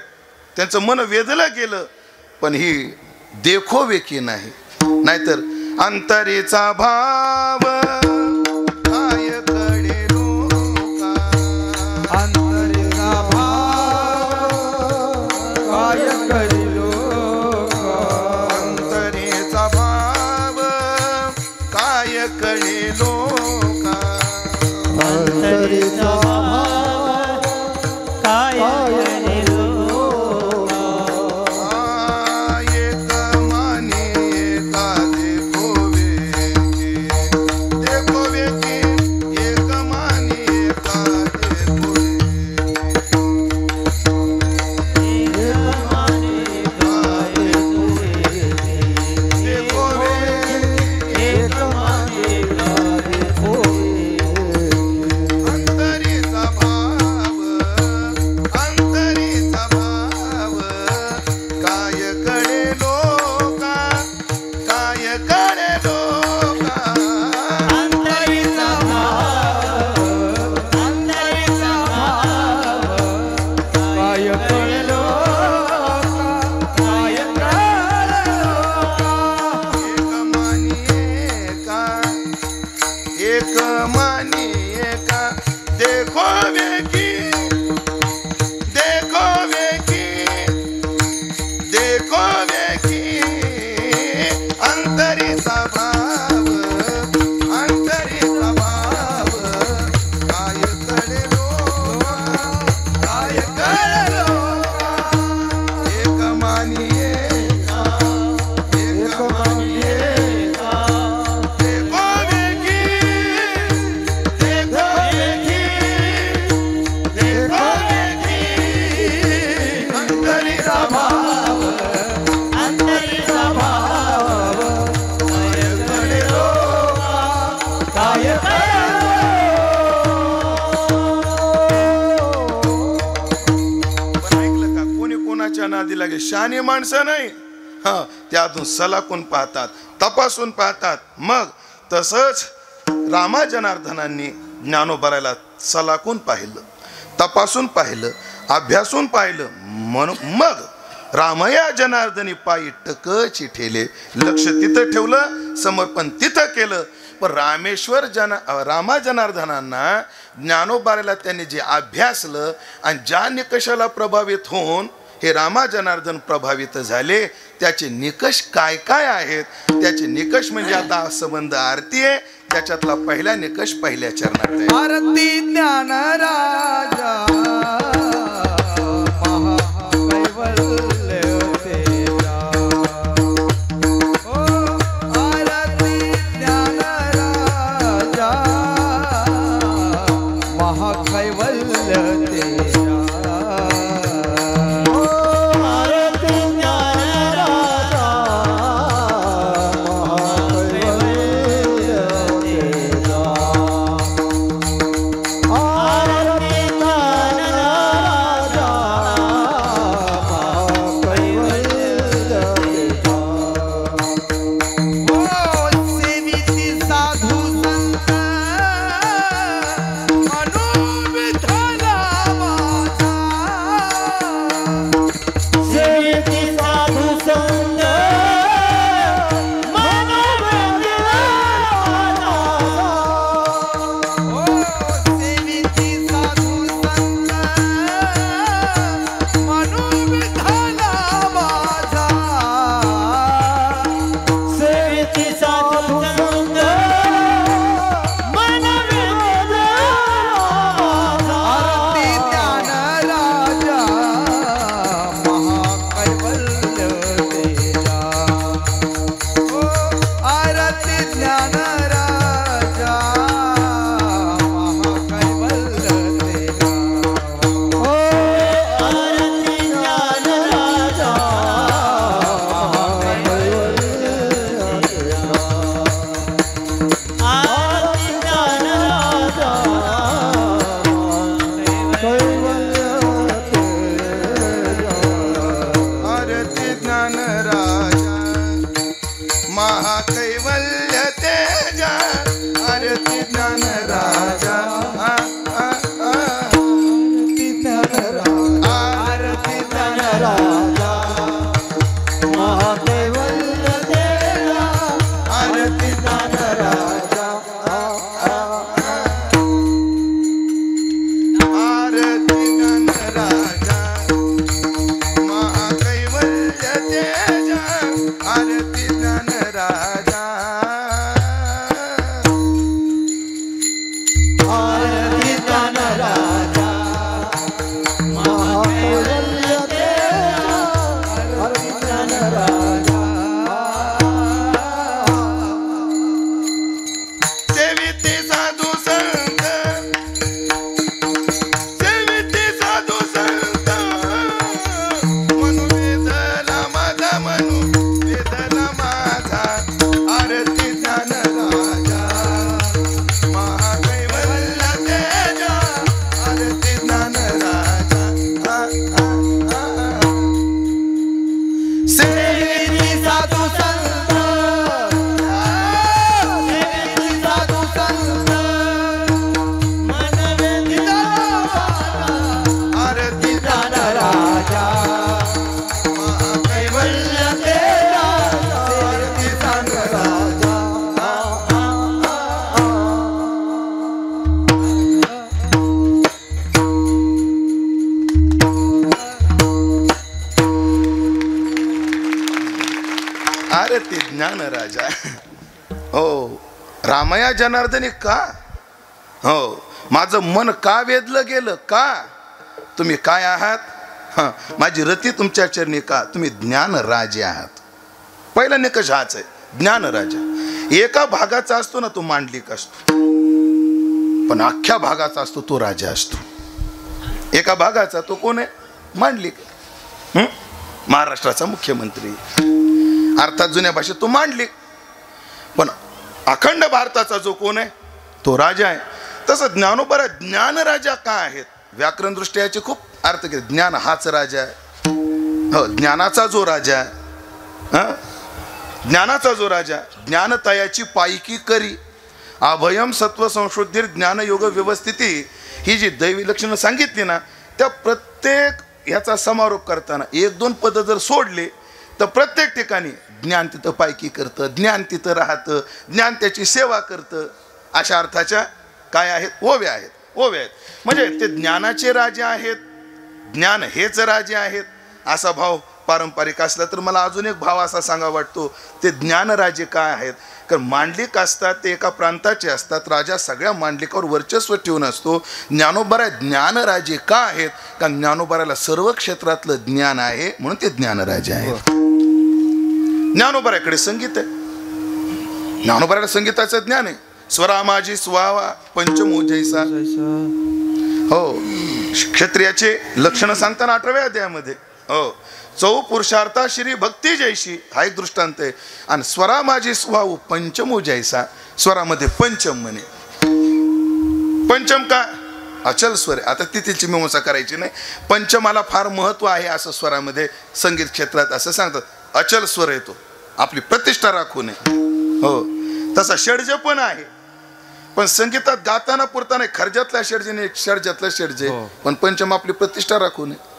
त्यांचं मन वेधलं गेलं, पण ही देखोवेकी नाही. नाहीतर अंतरेचा भाव ती लागे शहाणी माणसं नाही, त्यातून सलाकून पाहतात, तपासून पाहतात. मग तसंच रामा जनार्दनांनी ज्ञानोबारायला सलाकून पाहिलं, तपासून पाहिलं, अभ्यासून पाहिलं. म्हणून मग रामया जनार्दनी पायी टकची ठेले. लक्ष तिथं ठेवलं, समर्पण तिथं केलं. पण रामा जनार्दनांना ज्ञानोबारायला त्यांनी जे अभ्यासलं आणि ज्या निकषाला प्रभावित होऊन हे रामा जनार्दन प्रभावित झाले, त्याचे निकष काय काय आहेत? त्याचे निकष म्हणजे आता संबंध आरती आहे, त्याच्यातला पहिला निकष पहिल्या चरणात आहे. आरती ज्ञान राजा आरती ज्ञान राजा. हो, रामया जनार्दनी का? हो, माझं मन का वेधलं गेलं? का? तुम्ही काय आहात? माझी रती तुमच्या चरणी का? तुम्ही ज्ञान राजे आहात. पहिला निकष हाच आहे, ज्ञान राजा. एका भागाचा असतो ना तो मांडलिक असतो, पण अख्ख्या भागाचा असतो तो राजा असतो. एका भागाचा तो कोण आहे? मांडलिक. महाराष्ट्राचा मुख्यमंत्री, अर्थात जुन्या भाषेत तो मांडलिक. पण अखंड भारताचा जो कोण आहे तो राजा आहे. तसं ज्ञानोबा ज्ञान राजा का आहेत? व्याकरण दृष्ट्या याचे खूप अर्थ केले. ज्ञान हाच राजा आहे, हो, ज्ञानाचा जो राजा, ज्ञानाचा जो राजा, ज्ञानतयाची पायकी करी, अभयम सत्व संशोधित ज्ञानयोग व्यवस्थिती, ही जी दैवी लक्षणं सांगितली ना, त्या प्रत्येक ह्याचा समारोप करताना 1-2 पद जर सोडले तर प्रत्येक ठिकाणी ज्ञान तिथं पायकी करतं, ज्ञान तिथं राहतं, ज्ञान त्याची सेवा करतं, अशा अर्थाच्या काय आहेत, ओव्या आहेत. ओव्या आहेत म्हणजे ते ज्ञानाचे राजे आहेत, ज्ञान हेच राजे आहेत असा भाव पारंपरिक असला तर मला अजून एक भाव असा सांगा वाटतो, ते ज्ञानराजे काय आहेत. कारण मांडलिक असतात ते एका प्रांताचे असतात, राजा सगळ्या मांडलिकावर वर्चस्व ठेवून असतो. ज्ञानोबा ज्ञानराजे का आहेत, कारण ज्ञानोबाला सर्व क्षेत्रातलं ज्ञान आहे म्हणून ते ज्ञानराजे आहेत. ज्ञानोबाकडे संगीत आहे, ज्ञानोबाला संगीताचं ज्ञान आहे. स्वरा माझी स्वावा पंचमो जैसा. हो, क्षत्रियाचे लक्षण सांगताना 18व्या अध्यायामध्ये हो, चौ पुरुषार्था श्री भक्ती जैशी हा एक दृष्टांत आहे. आणि स्वरा माझी स्वाऊ पंचमो जैसा, स्वरामध्ये पंचम म्हणे. पंचम का, अचल स्वर आहे. आता तिथेची मीमांसा करायची नाही. पंचमाला फार महत्व आहे असं स्वरामध्ये संगीत क्षेत्रात असं सांगतात. अचल स्वर येतो, आपली प्रतिष्ठा राखू नये. हो, तसा षड्ज पण आहे, पण संगीतात गाताना पुरता नाही. खर्जातल्या षड्जने एक षड्जातला षड्ज, पण पंचम आपली प्रतिष्ठा राखू नये.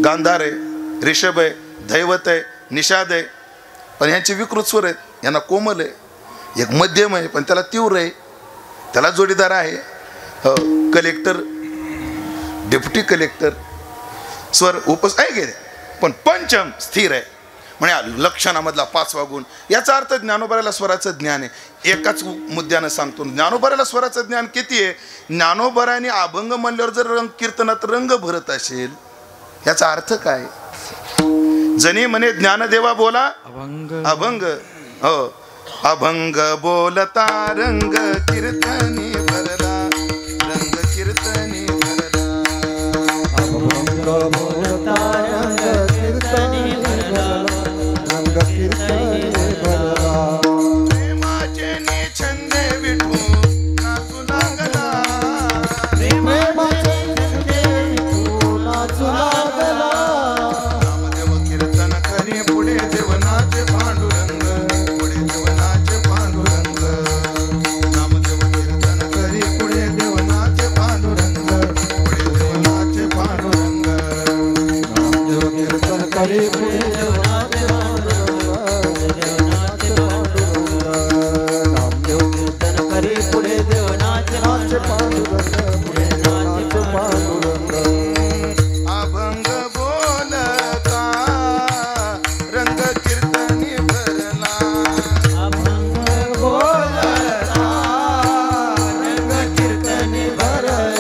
गांधार आहे, ऋषभ आहे, दैवत आहे, निषाद आहे, पण यांचे विकृत स्वर आहेत. यांना कोमल आहे, एक मध्यम आहे पण त्याला तीव्र आहे, त्याला जोडीदार आहे. हो, कलेक्टर, डेप्युटी कलेक्टर स्वर उपस आहे गेले, पण पंचम स्थिर आहे. म्हणजे लक्षणामधला 5वा गुण. याचा अर्थ ज्ञानोबाला स्वराचं ज्ञान आहे. एकाच मुद्द्यानं सांगतो, ज्ञानोबाला स्वराचं ज्ञान किती आहे. ज्ञानोबाने अभंग म्हणल्यावर जर कीर्तनात रंग भरत असेल, याचा अर्थ काय. जनी म्हणे ज्ञानदेवा बोला अभंग. हो, अभंग बोलता रंग कीर्तनी भरला, रंग कीर्तनी भरला. अभंग बोलता रंग कीर्तनी भरला, रंग कीर्तनी भरला. प्रेमाचे छंदे विठू नाचू लागला, प्रेमाचे छंदे विठू नाचू लागला. नामदेव कीर्तन करी पुढे देवनाचे पांडुरंग, पुढे देवनाचे पांडुरंग. नामदेव कीर्तन करी पुढे देवनाचे पांडुरंग, पुढे देवनाचे पांडुरंग. नामदेव कीर्तन करी पुढे देवनाचे पांडुरंग, देवनाचे पांडुरंग. नामदेव कीर्तन करी पुढे देवनाचे पांडुरंग, पुढे देवनाचे पांडुरंग. अभंग बोलता रंग कीर्तनी भरला, अभंग बोलता रंग कीर्तनी भरला.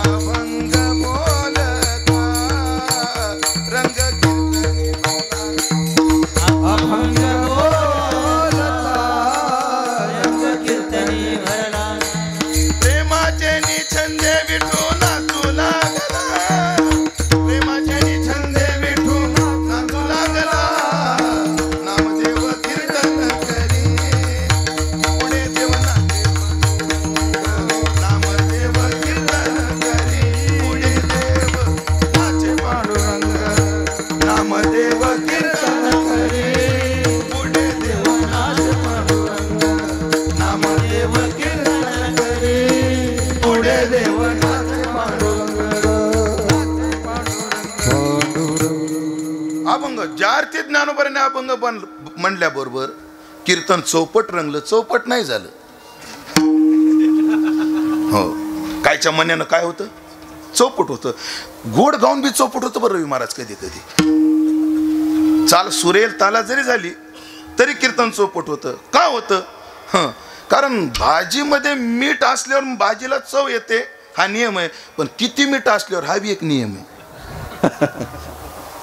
अभंग बोलता रंग कीर्तनी भरला, अभंग बोलता रंग कीर्तनी भरला. प्रेमाचे छंदे विठू नाचू लागला, प्रेमाचे छंदे विठू नाचू लागला. नामदेव कीर्तन करी पुढे देवनाचे पांडुरंग, नामदेव कीर्तन करी पुढे देवनाचे पांडुरंग. नामदेव कीर्तन करी पुढे देवनाचे पांडुरंग, नामदेव कीर्तन करी पुढे देवनाचे पांडुरंग. अभंग ज्या अर्थी ज्ञानोबाने अभंग म्हणल्याबरोबर कीर्तन चौपट रंगलं, चौपट नाही झालं. हो, कायच्या म्हणण्यानं काय होतं, चौपट होतं. गोड गाऊन बी चौपट होतं बरं रवी महाराज. कधी कधी चाल सुरेल ताला जरी झाली तरी कीर्तन चौपट होतं. का होतं, कारण भाजीमध्ये मीठ असल्यावर भाजीला चव येते, हा नियम आहे. पण किती मीठ असल्यावर हा बी एक नियम आहे.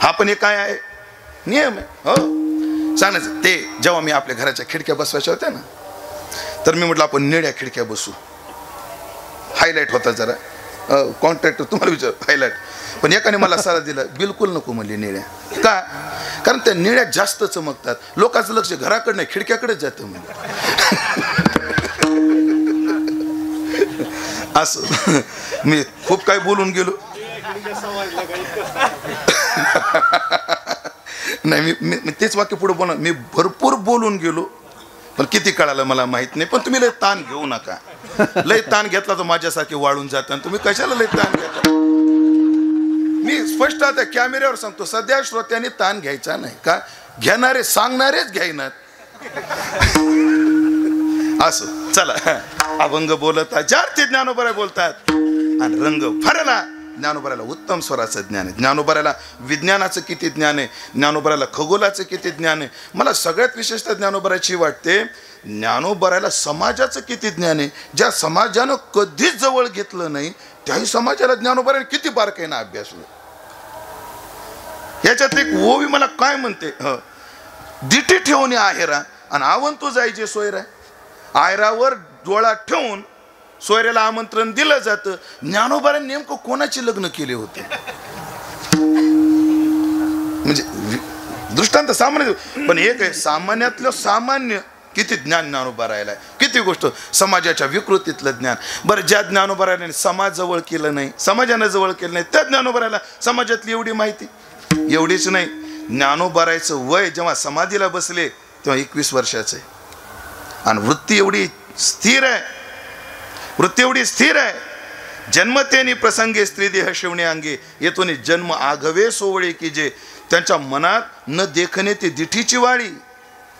हा पण एक काय आहे, नियम आहे. हो, सांगायचं ते जेव्हा मी आपल्या घराच्या खिडक्या बसवायच्या होत्या ना, तर मी म्हटलं आपण निळ्या खिडक्या बसू. हायलाईट होता जरा, कॉन्ट्रॅक्टर तुम्हाला विचार हायलाईट. पण एकाने मला सल्ला दिला, बिलकुल नको म्हणले निळ्या. का, कारण त्या निळ्या जास्त चमकतात, लोकांचं लक्ष घराकडे नाही खिडक्याकडेच जातं म्हणजे. असं मी खूप काही बोलून गेलो. नाही, मी तेच वाक्य पुढे बोलणार. मी भरपूर बोलून गेलो, पण किती कळालं मला माहित नाही. पण तुम्ही लय ताण घेऊ नका. लय ताण घेतला तर माझ्यासारखे वाळून जातात. तुम्ही कशाला लय ताण घेता? मी स्पष्ट आता कॅमेऱ्यावर सांगतो, सध्या श्रोत्यांनी ताण घ्यायचा नाही. का घेणारे सांगणारेच घ्यायनात. असं चला, अभंग बोलत ज्यार्थी ज्ञानोबराय बोलतात. आणि रंग भरला ज्ञानोबराला उत्तम स्वराचं ज्ञान आहे. ज्ञानोबराला विज्ञानाचं किती ज्ञान आहे, ज्ञानोबराला खगोलाचं किती ज्ञान आहे. मला सगळ्यात विशेषतः ज्ञानोबराची वाटते, ज्ञानोबराला समाजाचं किती ज्ञान आहे. ज्या समाजानं कधीच जवळ घेतलं नाही त्याही समाजाला ज्ञानोबराने किती बारकाईनं अभ्यासलं. याच्यात एक ओवी मला काय म्हणते, दिठी ठेवून आहेरा आणि आवंतू जायचे सोयरा. आयरावर डोळा ठेवून सोयऱ्याला आमंत्रण दिलं जातं. ज्ञानोबाने नेमकं कोणाचे लग्न केले होते? म्हणजे दृष्टांत सामान्य, पण एक आहे सामान्यातलं सामान्य किती ज्ञान ज्ञानोबारायला, किती गोष्ट समाजाच्या विकृतीतलं ज्ञान. बरं, ज्या ज्ञानोबारायला समाज जवळ केलं नाही, समाजानं जवळ केलं नाही, त्या ज्ञानोबारायला समाजातली एवढी माहिती. एवढीच नाही, ज्ञानोबारायचं वय जेव्हा समाधीला बसले तेव्हा 21 वर्षाचं आहे. आणि वृत्ती एवढी स्थिर आहे, वृत्ती एवढी स्थिर आहे. जन्मतेनी प्रसंगे स्त्रीदेह शिवणे अंगे, येतून जन्म आघवे सोवळे की जे. त्यांच्या मनात न देखणे ती दिठीची वाळी.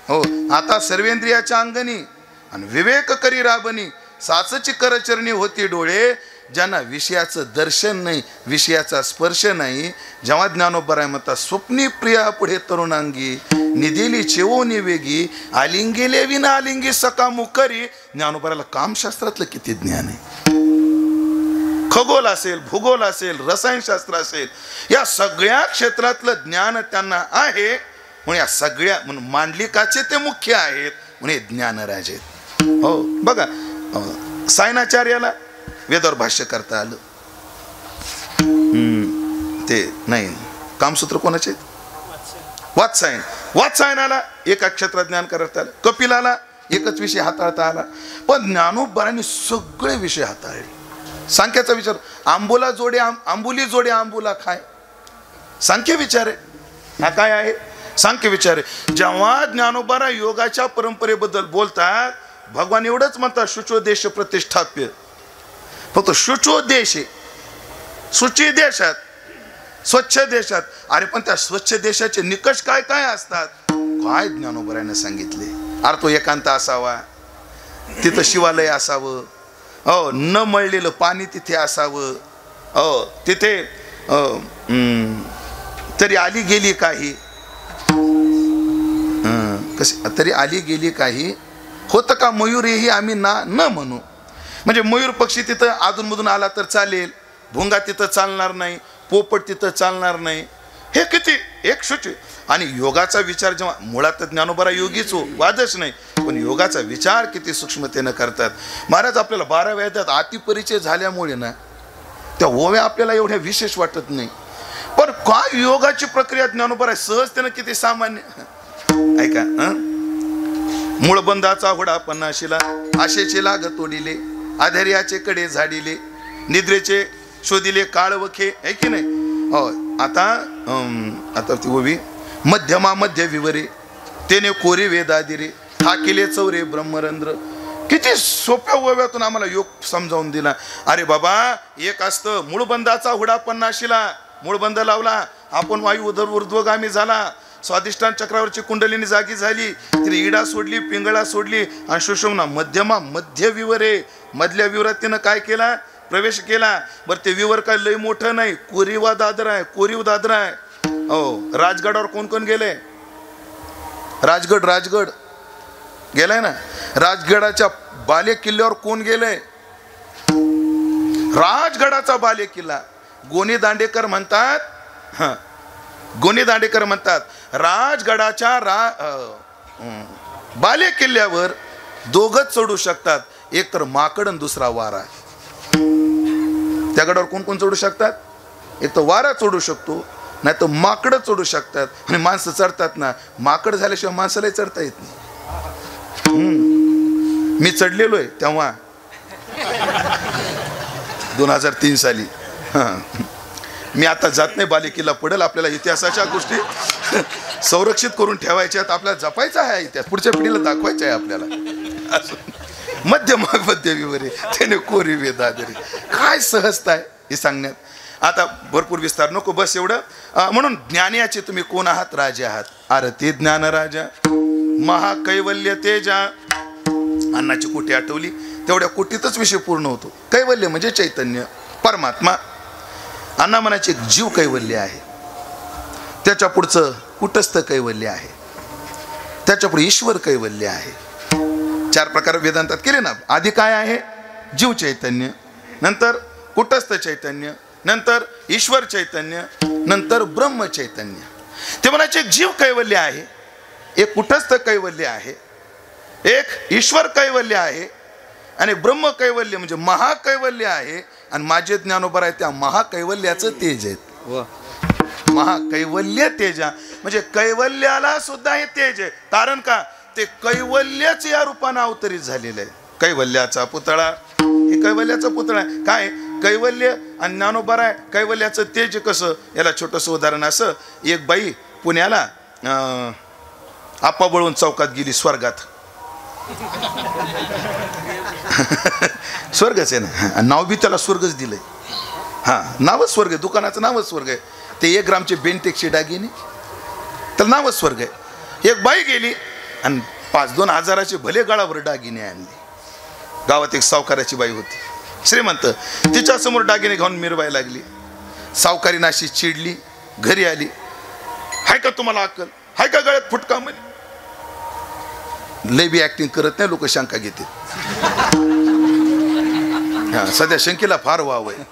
हो, आता सर्वेंद्रियाच्या अंगणी आणि विवेक करी राबणी. साचची करचरणी होती डोळे, ज्यांना विषयाचं दर्शन नाही, विषयाचा स्पर्श नाही. जेव्हा ज्ञानोबराय म्हणतात, स्वप्नी प्रिया पुढे तरुणांगी, निदेली चेवोनी वेगी, आलिंगेले विना आलिंगी सका मुकरी. ज्ञानोबराला कामशास्त्रातलं किती ज्ञान आहे. खगोल असेल, भूगोल असेल, रसायनशास्त्र असेल, या सगळ्या क्षेत्रातलं ज्ञान त्यांना आहे. म्हणून या सगळ्या म्हणून मांडलिकाचे ते मुख्य आहेत, म्हणून ज्ञानराज आहेत. हो, बघा सायनाचार्याला वेदावर भाष्य करता आलं. ते नाही, कामसूत्र कोणाचे? वात्सायन. वात्सायनाला एका क्षेत्रात ज्ञान करता आलं. कपिलाला एकच विषय हाताळता आला. पण ज्ञानोबरांनी सगळे विषय हाताळले. सांख्याचा विचार, आंबोला जोडे आंबुली जोडे आंबुला खाय. सांख्य विचार आहे हा. काय आहे? सांख्य विचार आहे. जेव्हा ज्ञानोबरा योगाच्या परंपरेबद्दल बोलतात, भगवान एवढंच म्हणतात, शुचोदेश प्रतिष्ठाप्य. फक्त शुचोदेश आहे, शुची देशात, स्वच्छ देशात. अरे पण त्या स्वच्छ देशाचे निकष काय काय असतात, काय ज्ञानोबराने सांगितले. अरे तो एकांत असावा, तिथं शिवालय असावं, हो, न मळलेलं पाणी तिथे असावं, हो, तिथे तरी आली गेली काही, कशी तरी आली गेली काही होतं का मयूरही आम्ही न म्हणू. म्हणजे मयूर पक्षी तिथं अधूनमधून आला तर चालेल, भुंगा तिथं चालणार नाही, पोपट तिथं चालणार नाही. हे किती एक शुची. आणि योगाचा विचार जेव्हा, मुळात ज्ञानोबरा योगीच हो, वादच नाही, पण योगाचा विचार किती सूक्ष्मतेनं करतात. महाराज आपल्याला 12 वेदात अतिपरिचय झाल्यामुळे ना त्या ओव्या आपल्याला एवढ्या विशेष वाटत नाही. पण काय योगाची प्रक्रिया ज्ञानोबरा सहजतेनं किती सामान्य. ऐका, मूळबंधाचा हुडा पन्नाशीला, आशेचे लाग तोडिले, आधैर्याचे कडे झाडिले, निद्रेचे शोधिले काळवखे. आहे की नाही? हो. आता ती ओवी, मध्यमा मध्य विवरे, तेने कोरी वेदादिरे, ठाकिले चौरे ब्रह्मरंध्र. किती सोप्या ओव्यातून आम्हाला योग समजावून दिला. अरे बाबा, एक असतं मूळबंधाचा हुडा पन्नाशीला, मूळबंध लावला, आपण वायू ऊर्ध्वगामी झाला, स्वादिष्टान चक्रावरची कुंडलिनी जागी झाली, तिने इडा सोडली, पिंगळा सोडली, आणि सुषुम्ना मध्यमा मध्य विवरे, मधल्या विवरात तिनं काय केला, प्रवेश केला. बरं, ते विवर काय लय मोठं नाही, कोरीव दादरा आहे, कोरीव दादरा आहे. हो, राजगडावर कोण कोण गेले? राजगड गेलाय ना. राजगडाच्या बाले किल्ल्यावर कोण गेलंय? राजगडाचा बाले किल्ला. गोनी दांडेकर म्हणतात राजगडाच्या बाले किल्ल्यावर दोघच चढू शकतात, एक तर माकड आणि दुसरा वारा. त्या गडावर कोण कोण चढू शकतात? एक तर वारा चढू शकतो, नाही तर माकड चढू शकतात. आणि माणसं चढतात ना, माकड झाल्याशिवाय माणसालाही चढता येत नाही. मी चढलेलो आहे तेव्हा 2003 साली. मी आता जात नाही बालिकेला पडेल, आपल्याला इतिहासाच्या गोष्टी संरक्षित करून ठेवायच्यात, आपल्याला जपायचा आहे इतिहास, पुढच्या पिढीला दाखवायचा आहे आपल्याला. मध्य माग मध्य विवरे त्याने कोरी वेदादरी. काय सहजता आहे हे सांगण्यात. आता भरपूर विस्तार नको, बस एवढं. म्हणून ज्ञानियाचे तुम्ही कोण आहात? राजे आहात. आरती ज्ञान राजा महाकैवल्य तेजा. अन्नाची कोटी आठवली, तेवढ्या कोटीतच विषय पूर्ण होतो. कैवल्य म्हणजे चैतन्य परमात्मा. अण्णा म्हणायचे जीव कैवल्य आहे, त्याच्या पुढचं कुटस्थ कैवल्य आहे, त्याच्या पुढे ईश्वर कैवल्य आहे. 4 प्रकार वेदांतात केले ना. आधी काय आहे? जीव चैतन्य, नंतर कुटस्थ चैतन्य, नंतर ईश्वर चैतन्य, नंतर ब्रह्म चैतन्य. ते म्हणायचे जीव कैवल्य आहे, एक कुटस्थ कैवल्य आहे, एक ईश्वर कैवल्य आहे, आणि ब्रह्म कैवल्य म्हणजे महाकैवल्य आहे. आणि माझे ज्ञानोबा आहे त्या महाकैवल्याचं तेज आहेत. महाकैवल्य तेजा म्हणजे कैवल्याला सुद्धा हे तेज आहे. कारण का? ते कैवल्यच या रूपाने अवतरित झालेलं आहे. कैवल्याचा पुतळा, हे कैवल्याचा पुतळा आहे. काय कैवल्य आणि ज्ञानोबा आहे कैवल्याचं तेज कसं? याला छोटंसं उदाहरण असं. एक बाई पुण्याला आपा बळून चौकात गेली स्वर्गात. स्वर्गच आहे ना, नाव बी त्याला स्वर्गच दिलंय. हा, नावच स्वर्ग आहे, दुकानाचं नावच स्वर्ग आहे. ते 1 ग्रामचे बेंटेक्सचे दागिने, त्याला नावच स्वर्ग आहे. एक बाई गेली आणि 5-2 हजाराचे भले गळावर दागिने आणले. गावात एक सावकाराची बाई होती, श्रीमंत. तिच्या समोर दागिने घालून मिरवायला लागली. सावकारी नाशी चिडली, घरी आली. हाय का तुम्हाला अक्कल? हाय का गळ्यात फुटका? म्हणे लय बी ऍक्टिंग करत नाही, लोक शंका घेते. हा, सध्या शंकेला फार वाव आहे.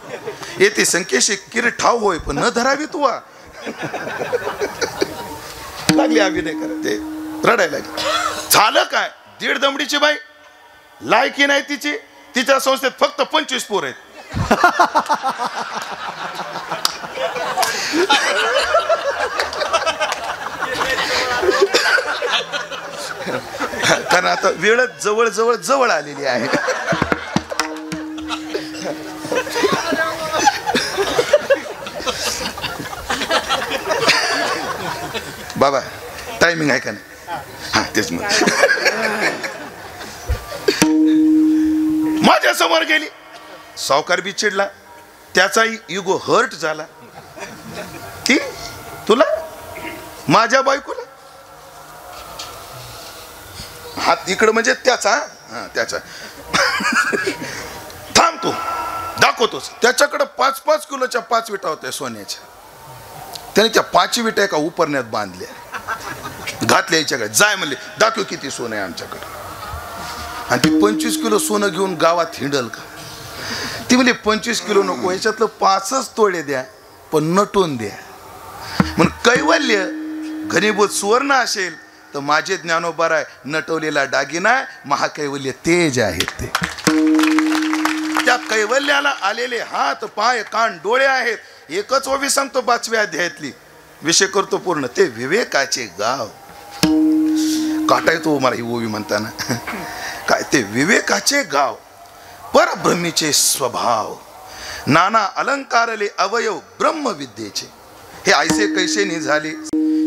येते संकेशी किरे ठाव होय पण न धरावी तू. लागली अभिनय करत, ते रडायला लागली. झालं काय? 1.5 दमडीची बाई, लायकी नाही तिची. तिच्या संस्थेत फक्त 25 पोर आहेत. कारण आता वेळच जवळ जवळ जवळ आलेली आहे. बाबा टायमिंग आहे का नाही? हा, तेच मग. माझ्या समोर गेली, सावकार बी चिडला, त्याचाही इगो हर्ट झाला. की तुला माझ्या बायकोला हात इकडं म्हणजे त्याचा, त्याचा. थांब तू दाखवतोस. त्याच्याकडे 5-5 किलोच्या 5 विटा होत्या सोन्याच्या. त्याने त्या 5 विटा एका उपरण्यात बांधल्या, घातल्या याच्याकडे. जाय म्हणले, दाखव किती सोनं आहे आमच्याकडे. आणि ती 25 किलो सोनं घेऊन गावात हिंडल का? ती म्हणली 25 किलो नको, याच्यातलं 5च तोडे द्या, पण नटून द्या. म्हणून कैवल्य घनीभूत सुवर्ण असेल तर माझे ज्ञानोबा आहे नटवलेला दागिना महाकैवल्य तेज आहेत. ते त्या कैवल्याला आलेले हात पाय कान डोळे आहेत. एकच ओवी सांगतो 5व्या अध्यायातली, विषय करतो पूर्ण. ते विवेकाचे गाव. काटा येतो मला ही ओवी म्हणताना. काय ते विवेकाचे गाव, परब्रह्मीचे स्वभाव, नाना अलंकारले अवयव ब्रह्मविद्येचे. हे ऐसे कैसे नाही झाले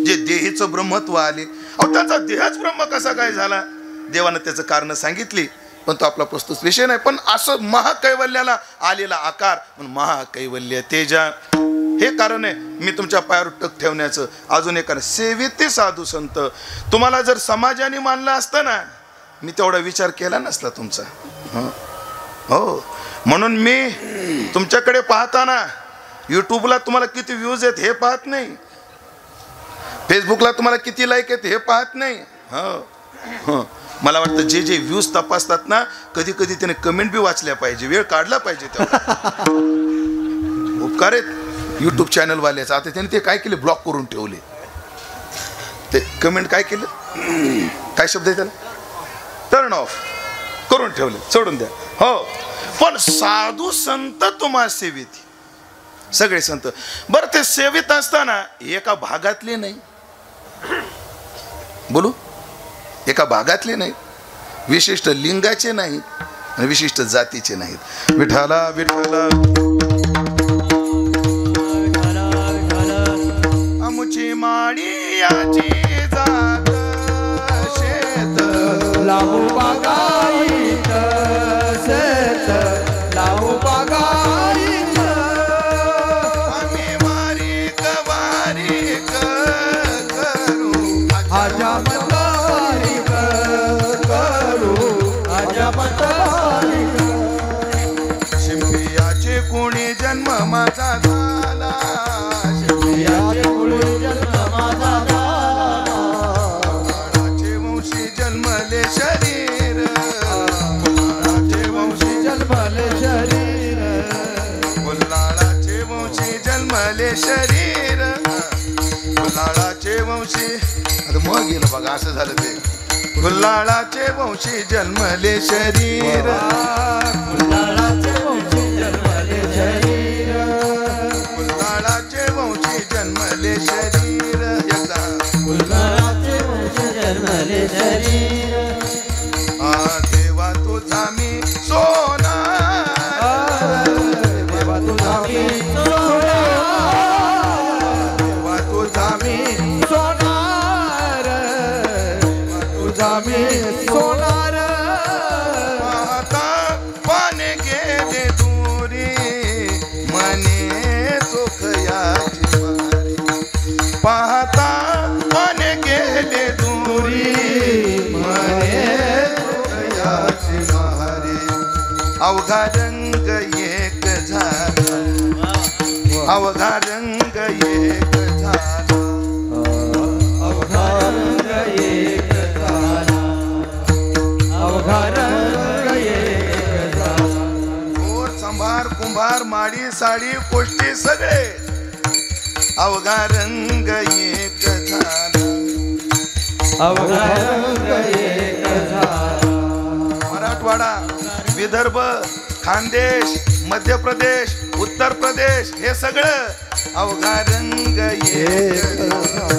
जे देहीचं ब्रह्मत्व आले. अहो त्याचा देहच ब्रह्म कसा काय झाला? देवानं त्याचं कारण सांगितली, पण तो आपला प्रस्तुत विषय नाही. पण असं महाकैवल्याला आलेला आकार म्हणून महाकैवल्य तेजा हे कारण आहे. मी तुमच्या पायावर टक ठेवण्याचं अजून एक कारण, सेविते साधू संत. तुम्हाला जर समाजाने मानलं असतं ना, मी तेवढा विचार केला नसला तुमचा. हो, म्हणून मी तुमच्याकडे पाहताना यूट्यूबला तुम्हाला किती व्ह्यूज आहेत हे पाहत नाही, फेसबुकला तुम्हाला किती लाईक आहेत हे पाहत नाही. हो, मला वाटतं जे जे व्ह्यूज तपासतात ना, कधी कधी त्याने कमेंट बी वाचल्या पाहिजे, वेळ काढला पाहिजे. उपकार आहेत यूट्यूब चॅनलवाल्याचा. आता त्याने ते काय केले, ब्लॉक करून ठेवले. ते कमेंट काय केलं, काय शब्द आहे त्याला, टर्न ऑफ करून ठेवले, सोडून द्या. हो, पण साधू संत तुम्हा सेवित, सगळे संत. बरं, ते सेवित असताना एका भागातले नाही, बोलू, एका भागातले नाहीत, विशिष्ट लिंगाचे नाहीत आणि विशिष्ट जातीचे नाहीत. विठाला विठाला याची जात शेत लावू बागायत शेत लावू बागायत आम्ही वारीक वारीक करू अजब वारीक करू अजब वारीक शिंपियाचे कोणी जन्म माझा झाला याचे कुळी जन्म माझा झाला बाळाचे वंशी जन्मले शरीर बाळाचे वंशी जन्मले शरीर गुल्हाळाचे वंशी जन्मले शरीर गुल्हाळाचे वंशी आता मग गेलं बघा असं झालं ते गुल्हाळाचे वंशी जन्मले शरीर गुलालाचे वंशी जन्मले शरीर गुल्हाळाचे वंशी जन्मले शरीर एकदा गुलालाचे वंशी जन्मले शरीर देवा तुझा मी सोनार देवा तुझा मी सोनार देवा तुझा मी सोनार तुझा मी सोनार पाहता पाने गेले दुरी मने चोखयाची मारी पाहता पाने गेले दुरी मने चोखयाची मारी अवघा रंग एक झाला अवघा रंग एक झाला अवघा रंग एक झाला अवघा रंग एक झाला गोर संभार कुंभार माडी साडी कोष्टी सगळे अवघा रंग एक झाला अवघा रंग एक झाला मराठवाडा विदर्भ खानदेश मध्य प्रदेश उत्तर प्रदेश हे सगळं अवघा रंग एक झाला.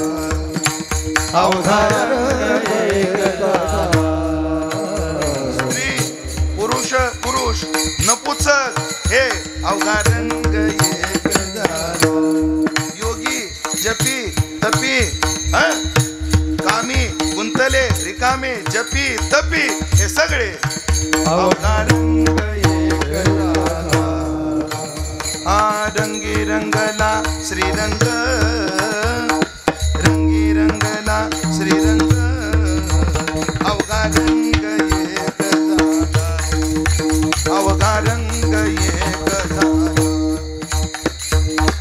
अवघा रंग एक झाला स्त्री पुरुष पुरुष नपुसक हे अवघा रंग एक झाला. योगी जपी तपी कामी गुंतले रिकामे जपी तपी हे सगळे अवघा रंग एक झाला. हा रंगी रंगला श्रीरंग रंगी रंगला श्रीरंग अवघा रंग एक झाला अवघा रंग एक झाला.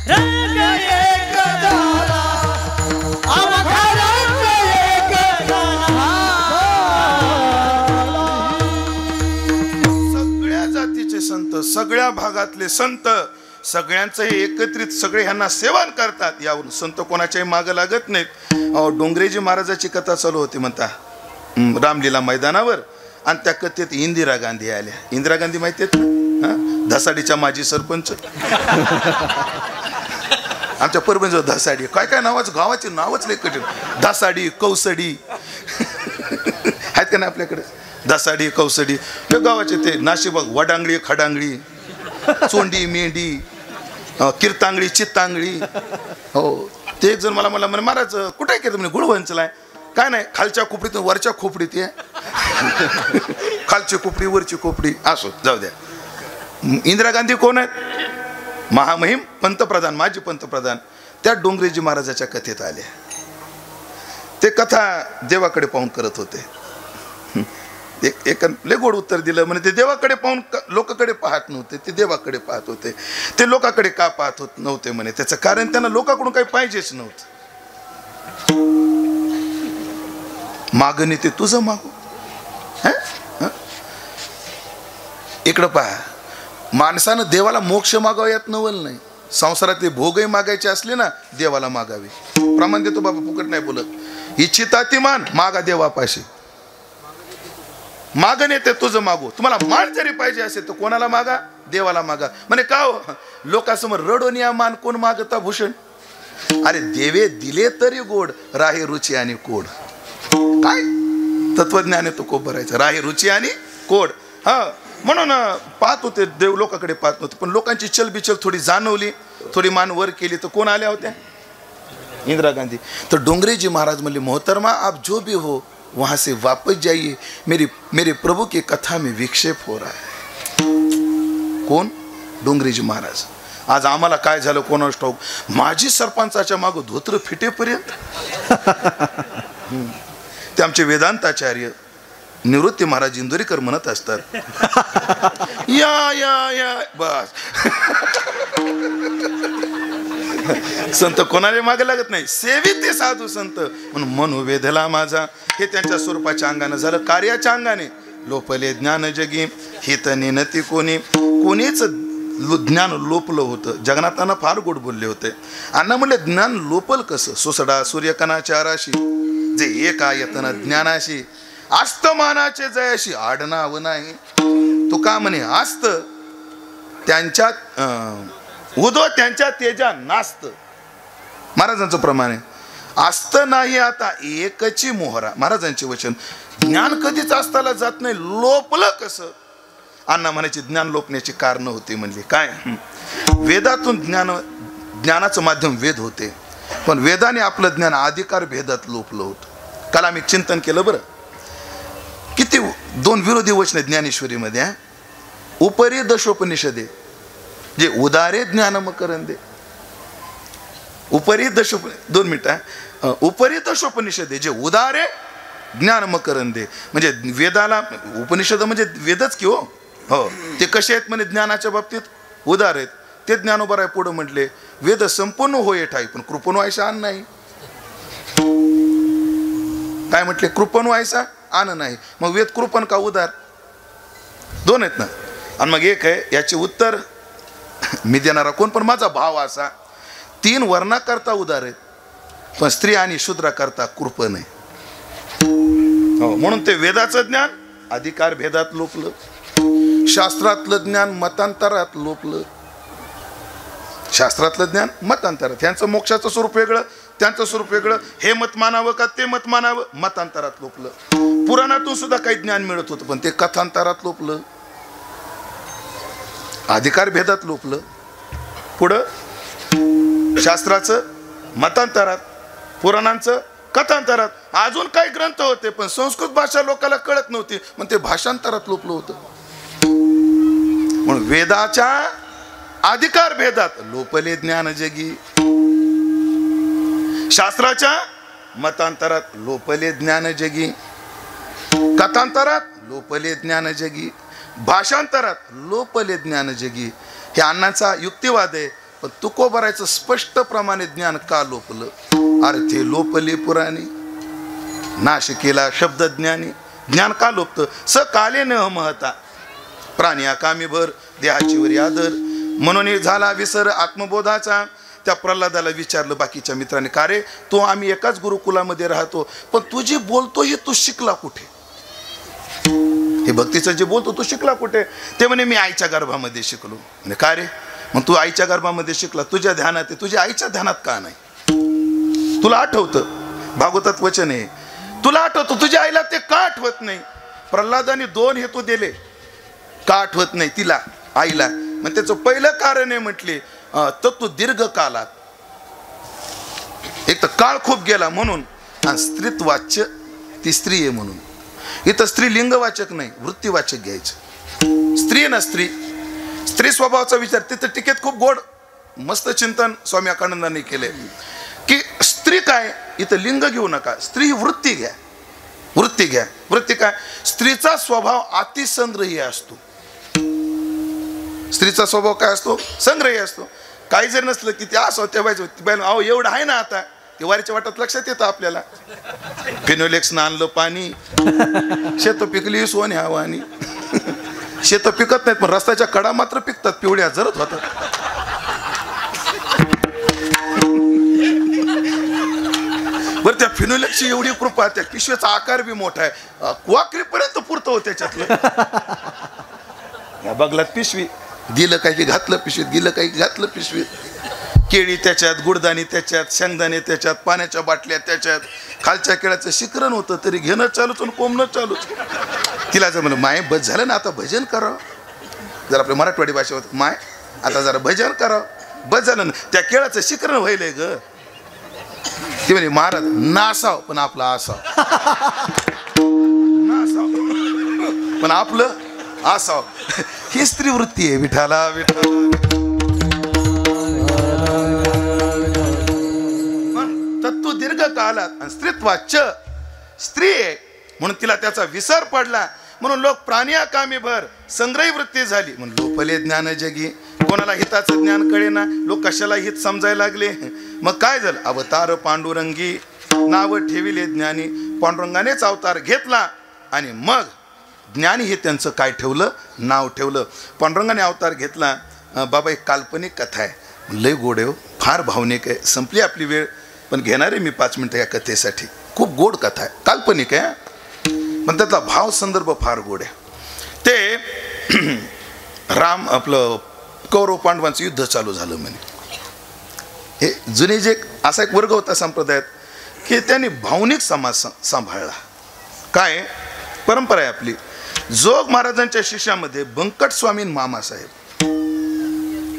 रंग एक झाला अवघा रंग एक झाला सगळ्या जातीचे संत सगळ्या भागातले संत सगळ्यांचं हे एकत्रित सगळे ह्यांना सेवन करतात. यावरून संत कोणाच्याही मागं लागत नाहीत. डोंगरेजी महाराजाची कथा चालू होती म्हणता रामलीला मैदानावर आणि त्या कथेत इंदिरा गांधी आल्या. इंदिरा गांधी माहिती आहेत ना धसाडीच्या माजी सरपंच आमच्या परभणीचं धसाडी काय काय नावाचं गावाचे नावच लय कठीण धसाडी कौसडी आहेत का नाही आपल्याकडे धसाडी कौसडी हे गावाचे ते नाशिक वडांगळी खडांगळी चोंडी मेंढी कीर्तांगळी चित्तांगळी हो ते एक जण मला म्हणे महाराज कुठे केलं म्हणे गुळवंचला काय नाही खालच्या खोपडीतून वरच्या खोपडीत आहे खालची खोपडी वरची खोपडी असो जाऊ द्या. इंदिरा गांधी कोण आहेत महामहिम पंतप्रधान माजी पंतप्रधान त्या डोंगरेजी महाराजाच्या कथेत आल्या. ते कथा देवाकडे पाहून करत होते. एक लय गोड उत्तर दिलं म्हणे ते देवाकडे पाहून लोकांकडे पाहत नव्हते ते देवाकडे पाहत होते. ते लोकांकडे का पाहत नव्हते म्हणे त्याचं कारण त्यांना लोकांकडून काही पाहिजेच नव्हतं. मागणी ते तुझं मागू इकडं पहा माणसानं देवाला मोक्ष मागावा यात नवल नाही. संसारातले भोगही मागायचे असले ना देवाला मागावे. प्रमाण देतो बाबा फुकट नाही बोलत. इच्छितातिमान मागा देवापाशी मागणे ते तुझं मागू. तुम्हाला मान जरी पाहिजे असेल तर कोणाला मागा देवाला मागा. म्हणे का हो लोकांसमोर रडून या मान कोण मागता भूषण. अरे देवे दिले तरी गोड राहे रुची आणि कोड. काय तत्वज्ञान आहे तो खूप भरायचं राहे रुची आणि कोड. हा म्हणून पाहत होते देव लोकांकडे पाहत नव्हते पण लोकांची चलबिचल थोडी जाणवली थोडी मान वर केली तर कोण आल्या होत्या इंदिरा गांधी। तो डोंगरे जी महाराज बोले मोहतरमा आप जो भी हो वहाँ से वापस जाइए, मेरे प्रभु की कथा में विक्षेप हो रहा है। कोण? डोंगरे जी महाराज। आज आम्हाला काय झालं कोणास ठाऊक, माझी सरपंचाच्या मागं धोत्र फिटेपर्यंत ते आमचे वेदांताचार्य निवृत्ती महाराज इंदोरीकर म्हणत असतात या या या बस संत कोणाला मागे लागत नाही, सेवित ते साधू संत म्हणून मनू वेधला माझा, हे त्यांच्या स्वरूपाच्या अंगाने झालं। कार्याच्या अंगाने लोपले ज्ञान जगी हित नेनती कोणीच ज्ञान लोपलं होतं। जगन्नाथांना फार गोड बोलले होते। अण्णा म्हणले ज्ञान लोपल कसं? सुसडा सूर्यकणाच्या राशी जे एका यतना ज्ञानाशी आस्तमानाचे जयाशी आडनाव नाही। तू का म्हणे आस्त त्यांच्यात उदो त्यांच्या तेजा नास्त। महाराजांचं प्रमाणे आस्त नाही आता एकची मोहरा। महाराजांचे वचन ज्ञान कधीच आस्ताला जात नाही, लोपलं कसं? अण्णा म्हणायचे ज्ञान लोपण्याची कारण होती म्हणजे काय? वेदातून ज्ञानाचं माध्यम वेद होते, पण वेदाने आपलं ज्ञान अधिकार भेदात लोपलं होतं। काल आम्ही चिंतन केलं बरं, किती दोन विरोधी वचन ज्ञानेश्वरीमध्ये। उपरी दशोपनिषदे जे उदारे ज्ञान मकरंदे, उपरी दोन मिनिटं, उपरी दशोपनिषदे जे उदारे ज्ञान मकरंदे म्हणजे वेदाला उपनिषद म्हणजे वेदच की हो। ते कसे आहेत म्हणे ज्ञानाच्या बाबतीत? उदार आहेत। ते ज्ञानोबा आहे पुढे म्हटले वेद संपूर्ण होय ठाई पण कृपण व्हायचा आण नाही। काय म्हटले? कृपण व्हायचा आण नाही। मग वेद कृपण का उदार? दोन आहेत ना। आणि मग एक आहे याचे उत्तर मी देणारा कोण, पण माझा भाव असा 3 वर्णा करता उदार आहेत, पण स्त्री आणि शूद्रा करता कृपण आहे। म्हणून ते वेदाचं ज्ञान अधिकार भेदात लोपलं, शास्त्रातलं ज्ञान मतांतरात लोपलं। शास्त्रातलं ज्ञान मतांतरात, त्यांचं मोक्षाचं स्वरूप वेगळं, त्यांचं स्वरूप वेगळं, हे मत मानावं का ते मत मानावं, मतांतरात लोपलं। पुराणातून सुद्धा काही ज्ञान मिळत होतं, पण ते कथांतरात लोपलं, अधिकार भेदात लोपलं। पुढं शास्त्राचं मतांतरात, पुराणांचं कथांतरात, अजून काही ग्रंथ होते पण संस्कृत भाषा लोकांना कळत नव्हती, पण ते भाषांतरात लोपलं होतं। म्हणून वेदाच्या अधिकार भेदात लोपले ज्ञान जगी, शास्त्राच्या मतांतरात लोपले ज्ञान जगी, कथांतरात लोपले ज्ञान जगी, भाषांतरात लोपले ज्ञान जगी। हे अण्णांचा युक्तिवाद आहे, पण तुकोबारायचं स्पष्ट प्रमाणे ज्ञान का लोपलं? अर्थे लोपले पुराणे नाश केला शब्द ज्ञानी। ज्ञान का लोपतं? स काले न महता प्राणी कामी भर देहाची वरी आदर, म्हणून झाला विसर आत्मबोधाचा। त्या प्रल्हादाला विचारलं बाकीच्या मित्रांनी, का रे तो आम्ही एकाच गुरुकुलामध्ये राहतो, पण तू जे बोलतो हे तू शिकला कुठे? हे भक्तीचं जे बोलतो तू शिकला कुठे? ते म्हणे मी आईच्या गर्भामध्ये शिकलो। म्हणजे का रे? मग तू आईच्या गर्भामध्ये शिकला, तुझ्या ध्यानात आहे, तुझ्या आईच्या ध्यानात का नाही? तुला आठवतं? भागवतात वचन आहे, तुला आठवतं तुझ्या आईला ते का आठवत नाही? प्रल्हादाने 2 हेतू दिले का आठवत नाही तिला, आईला। मग त्याचं पहिलं कारण आहे म्हटले तर तू दीर्घ कालात, एक तर काळ खूप गेला म्हणून, आणि स्त्रीत्वाच्य ती स्त्री आहे म्हणून। इथं स्त्री लिंगवाचक नाही, वृत्तीवाचक घ्यायचं। स्त्री ना स्त्री, स्त्री स्वभावाचा विचार तिथं टिकेत खूप गोड मस्त चिंतन स्वामी अकानंदांनी केले की स्त्री काय, इथं लिंग घेऊ नका, स्त्री ही वृत्ती घ्या, वृत्ती घ्या। वृत्ती काय? स्त्रीचा स्वभाव अतिसंग्रही असतो। स्त्रीचा स्वभाव काय असतो? संग्रही असतो। काही जर नसलं की ते असं तेव्हा अहो एवढं आहे ना, आता ते वारीच्या वाटात लक्षात येतं आपल्याला। फिनोलेक्सनं आणलं पाणी, शेत पिकली सोन हवानी। शेत पिकत नाहीत पण रस्त्याच्या कडा मात्र पिकतात, पिवळ्या जरत होतात। बरं त्या फिनोलेक्सची एवढी कृपा, त्या पिशवीचा आकार बी मोठा आहे, क्वाकरीपर्यंत पुरतो त्याच्यातलं। बघलात पिशवी, दिलं काही घातलं पिशवीत, गेलं काही घातलं पिशवीत, केळी त्याच्यात, गुडदाणी त्याच्यात, शेंगदाणे त्याच्यात, पाण्याच्या बाटल्या त्याच्यात, खालच्या केळाचं शिकरण होतं तरी घेणं चालूच आणि कोंबणं चालूच। तिला जर म्हणलं माय बस झालं ना, आता भजन करावं, जर आपल्या मराठवाडी भाषेवर माय आता जरा भजन करावं, बस झालं ना, त्या केळाचं शिकरण व्हायलंय ग। ती म्हणे महाराज नासाव पण आपलं असाव, नासाव पण आपलं असाव. ही स्त्री वृत्ती आहे. विठाला विठाला. तत्व दीर्घ काळात स्त्रीत्वाच स्त्री आहे म्हणून तिला त्याचा विसर पडला. म्हणून लोक प्राणिया कामी भर संग्रही वृत्ती झाली. म्हणून लोपले ज्ञान जगी. कोणाला हिताचं ज्ञान कळेना, लोक कशाला हित समजायला लागले. मग काय झालं? अवतार पांडुरंगी नाव ठेविले ज्ञानी. पांडुरंगानेच अवतार घेतला आणि मग ज्ञानी हे त्यांचं काय ठेवलं? नाव ठेवलं. पांडुरंगाने अवतार घेतला. बाबा एक काल्पनिक कथा आहे, लय गोड आहे, फार भावनिक आहे. संपली आपली वेळ, पण घेणार आहे मी 5 मिनिटं या कथेसाठी. खूप गोड कथा आहे, काल्पनिक आहे पण त्यातला भाव संदर्भ फार गोड आहे. ते राम आपलं कौरव पांडवांचं युद्ध चालू झालं म्हणे. हे जुने जे असा एक वर्ग होता संप्रदायात की त्यांनी भावनिक समाज सांभाळला. काय परंपरा आहे आपली. जोग महाराजांच्या शिष्यामध्ये बंकट स्वामी मामासाहेब.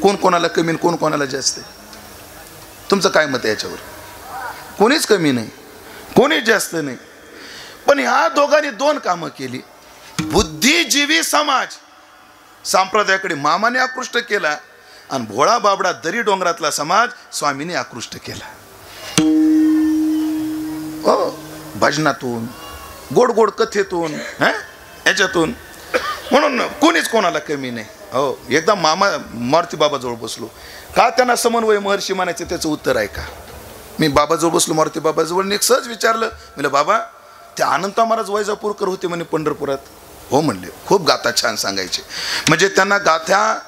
कोण कोणाला कमी, कोण कोणाला जास्त आहे? तुमचं काय मत आहे याच्यावर? कोणीच कमी नाही, कोणीच जास्त नाही. पण ह्या दोघांनी 2 कामं केली. बुद्धिजीवी समाज संप्रदायाकडे मामाने आकृष्ट केला आणि भोळा बाबडा दरी डोंगरातला समाज स्वामीने आकृष्ट केला. भजनातून, गोड गोड कथेतून, याच्यातून. म्हणून कोणीच कोणाला कमी नाही. हो, एकदा मामा मारुती बाबाजवळ बसलो. का त्यांना समन्वय महर्षी म्हणायचं त्याचं उत्तर आहे का? मी बाबाजवळ बसलो, मारुती बाबाजवळ. एक सहज विचारलं, म्हणलं बाबा ते अनंता महाराज वैजापूरकर होते म्हणे पंढरपुरात. हो म्हणले. खूप गाथा छान सांगायचे. म्हणजे त्यांना गाथा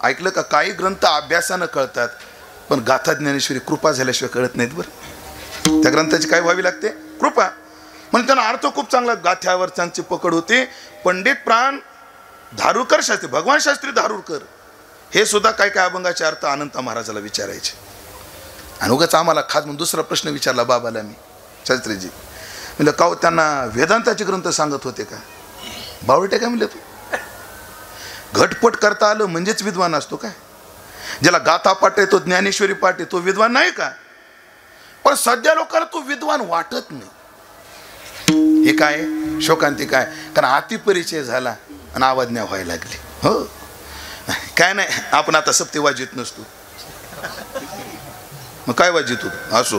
ऐकलं का, काही ग्रंथ अभ्यासानं कळतात पण गाथा ज्ञानेश्वरी कृपा झाल्याशिवाय कळत नाहीत बरं. त्या ग्रंथाची काय व्हावी लागते? कृपा. म्हणजे त्यांना अर्थ खूप चांगला, गाथ्यावर त्यांची पकड होती. पंडित प्राण धारूरकर शास्त्री, भगवान शास्त्री धारूरकर हे सुद्धा काय काय अभंगाचे अर्थ अनंता महाराजाला विचारायचे. आणि उगाच आम्हाला खास म्हणून दुसरा प्रश्न विचारला बाबाला मी, शास्त्रीजी म्हणलं का त्यांना वेदांताचे ग्रंथ सांगत होते का? बावटे काय म्हणलं तू? घटपट करता आलं म्हणजेच विद्वान असतो काय? ज्याला गाथा पाठ आहे तो ज्ञानेश्वरी पाठ आहे तो विद्वान नाही का? पण सध्या लोकांना तो विद्वान वाटत नाही. हे काय शोकांती काय? कारण अति परिचय झाला आणि अवज्ञा व्हायला लागली. हो काय नाही, आपण आता सप्ते वाजित नसतो. मग काय वाजित होतो? असो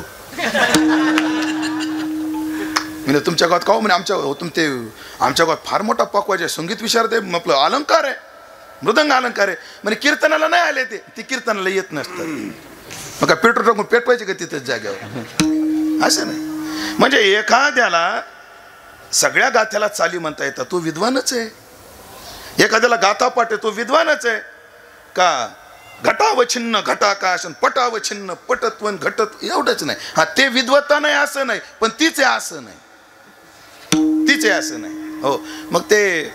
म्हणजे तुमच्या गावात का म्हणे आमच्या गावात फार मोठा पकवाज आहे, संगीत विशारद आहे, आपलं अलंकार आहे, मृदंग अलंकार आहे. म्हणजे कीर्तनाला नाही आले ते कीर्तनाला येत नसतात. मग काय पेट्रोल टाकून पेटवायचे का तिथंच जाग्यावर? असं नाही. म्हणजे एखाद्याला सगळ्या गाथ्याला चाली म्हणता येतात, तो विद्वानच आहे. एखाद्याला गाथा पाठ आहे तो विद्वानच आहे का? घटावछिन्न घटाकाश, पटावछिन्न पटत्वन घटत, एवढंच नाही. हा ते विद्वत्ता नाही असं नाही, पण तीच आहे असं नाही, तीच आहे असं नाही. हो, मग ते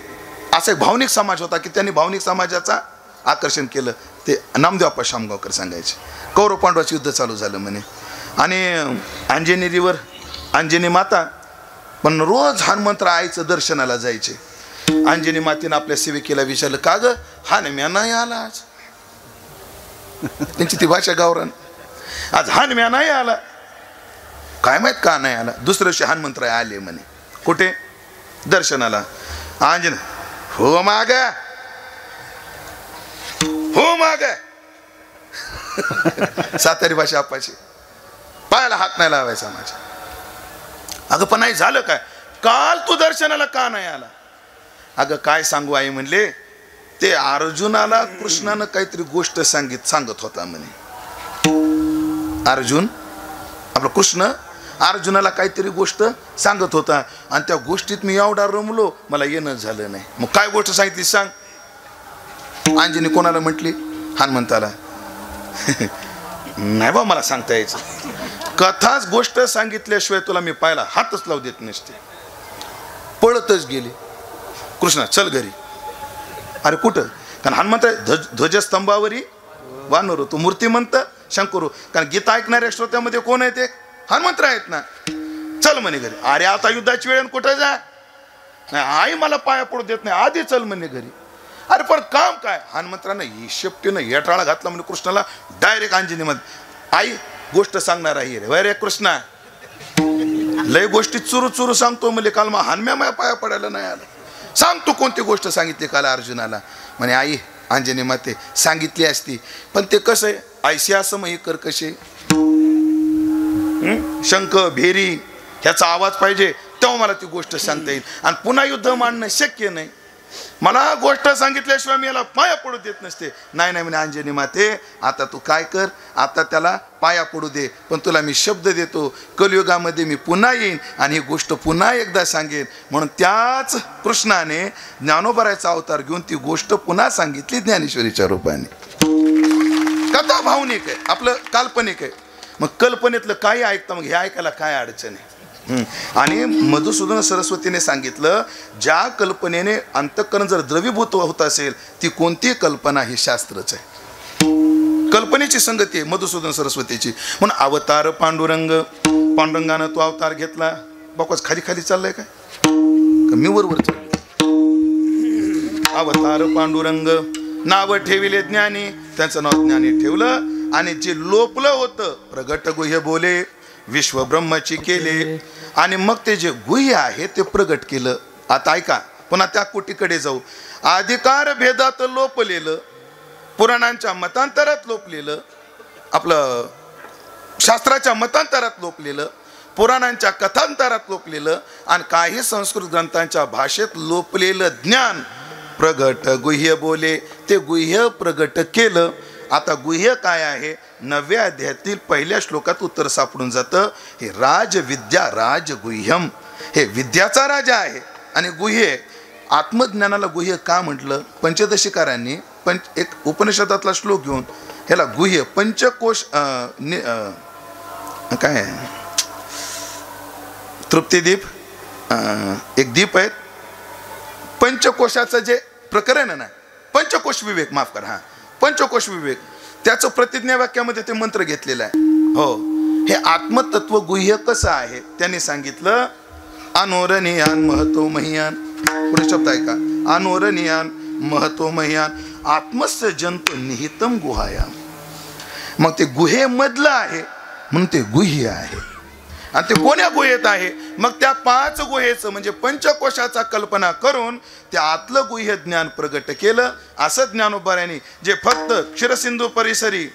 असा एक भावनिक समाज होता की त्यांनी भावनिक समाजाचा आकर्षण केलं. ते नामदेवप्पा शामगावकर सांगायचे. कौरव पांडवाचं युद्ध चालू झालं म्हणे आणि अंजनेरीवर अंजनी माता पण रोज हनुमंतर आईचं दर्शनाला जायचे. अंजनी मातेनं आपल्या सेविकेला विचारलं, का ग हा म्या नाही आला आज? त्यांची ती भाषा गावरान. आज म्या नाही आला. काय माहित का नाही आला? दुसऱ्या दिवशी हनुमंतराय आले म्हणे. कुठे? दर्शनाला. अंजन हो माग हो माग सातारी भाषा आपाची. पायाला हात नाही लावायचा माझ्या. अगं पण नाही झालं काय? काल तू दर्शनाला का नाही आला? अगं काय सांगू आई म्हणले, ते अर्जुनाला कृष्णानं काहीतरी गोष्ट सांगत होता म्हणे. अर्जुन आपला कृष्ण अर्जुनाला काहीतरी गोष्ट सांगत होता आणि त्या गोष्टीत मी एवढा रमलो मला येणं झालं नाही. मग काय गोष्ट सांगितली सांग? अंजनी कोणाला म्हटली? हनुमंताला. नाही बा मला सांगता यायचं. कथाच गोष्ट सांगितल्याशिवाय तुला मी पाहायला हातच लावू देत नसते. पळतच गेली. कृष्णा चल घरी. अरे कुठं? कारण हनुमंत ध्वजस्तंभावरी वानर होतो, मूर्तिमंत शंकर. कारण गीता ऐकणाऱ्या श्रोत्यामध्ये कोण आहे? ते हनुमंत आहेत ना. चल म्हणे घरी. अरे आता युद्धाची वेळ कुठं जा? नाही आई मला पाया पडू देत नाही, आधी चल म्हणे घरी. अरे पण काम काय? हनुमंतरानं शेपटीनं हेटाळा घातला म्हणजे कृष्णाला डायरेक्ट अंजनीमध्ये. आई गोष्ट सांगणार आहे रे. वैरे कृष्णा लय गोष्टी चुरू चुरू सांगतो म्हणजे काल मग हानम्या माया पाया पडायला नाही आलं. सांग तू कोणती गोष्ट सांगितली काल अर्जुनाला. म्हणे आई अंजनी माते सांगितली असती पण ते कसं आहे ऐशी असं मग कर कसे शंख भेरी ह्याचा आवाज पाहिजे तेव्हा मला ती गोष्ट सांगता येईल आणि पुन्हा युद्ध मांडणं शक्य नाही. मला गोष्ट सांगितल्याशिवाय मी याला पाया पडू देत नसते. नाही नाही म्हणे अंजनी माते आता तू काय कर आता त्याला पाया पडू दे पण तुला मी शब्द देतो कलियुगामध्ये मी पुन्हा येईन आणि ही गोष्ट पुन्हा एकदा सांगेन. म्हणून त्याच कृष्णाने ज्ञानोबारायचा अवतार घेऊन ती गोष्ट पुन्हा सांगितली ज्ञानेश्वरीच्या रूपाने. कथा भावनिक आहे आपलं काल्पनिक आहे. मग कल्पनेतलं काही ऐकतं मग हे ऐकायला काय अडचण आहे. आणि मधुसूदन सरस्वतीने सांगितलं ज्या कल्पनेने अंतःकरण जर द्रवीभूत होत असेल ती कोणती कल्पना ही शास्त्रच आहे. कल्पनेची संगती आहे मधुसूदन सरस्वतीची. म्हणून अवतार पांडुरंगानं तो अवतार घेतला. बापाच खाली खाली चाललाय काय मी वरवर चाललो. अवतार पांडुरंग नाव ठेविले ज्ञानी त्यांचं नाव ज्ञानी ठेवलं आणि जे लोपलं होतं प्रगट गुह्य बोले विश्व ब्रह्मची केले आणि मग ते जे गुह्य आहे ते प्रगट केलं. आता ऐका पुन्हा त्या कोटीकडे जाऊ. अधिकार भेदात लोपलेलं पुराणांच्या मतांतरात लोपलेलं आपलं शास्त्राच्या मतांतरात लोपलेलं पुराणांच्या कथांतरात लोपलेलं आणि काही संस्कृत ग्रंथांच्या भाषेत लोपलेलं ज्ञान प्रगट गुह्य बोले ते गुह्य प्रगट केलं. आता गुह्य काय आहे 9व्या अध्यायातील पहिल्या श्लोकात उत्तर सापडून जातं. हे राजविद्या राजगुह्यम हे विद्याचा राजा आहे आणि गुह्य आत्मज्ञानाला गुह्य का म्हटलं. पंचदशिकारांनी एक उपनिषदातला श्लोक घेऊन ह्याला गुह्य पंचकोश काय तृप्तिदीप एक दीप आहेत पंचकोशाचं जे प्रकरण आहे ना पंचकोश विवेक माफ करा हा पंचकोश विवेक त्याचं प्रतिज्ञा वाक्यामध्ये ते मंत्र घेतलेलं आहे. हो हे आत्मतत्व गुह्य कसं आहे त्यांनी सांगितलं अनोरणीयान महतो महियान. पुढे शब्द आहे का अनोरणीयान महतो महियान आत्मस्य जंतु निहितम गुहायाम. मग ते गुहेमधलं आहे म्हणून ते गुह्य आहे. आणि ते कोण्या गुहेत आहे मग त्या 5 गुहेचं म्हणजे पंचकोशाचा कल्पना करून त्या आतलं गुह्य ज्ञान प्रगट केलं. असं ज्ञानोबाऱ्यांनी जे फक्त क्षीरसिंधू परिसरी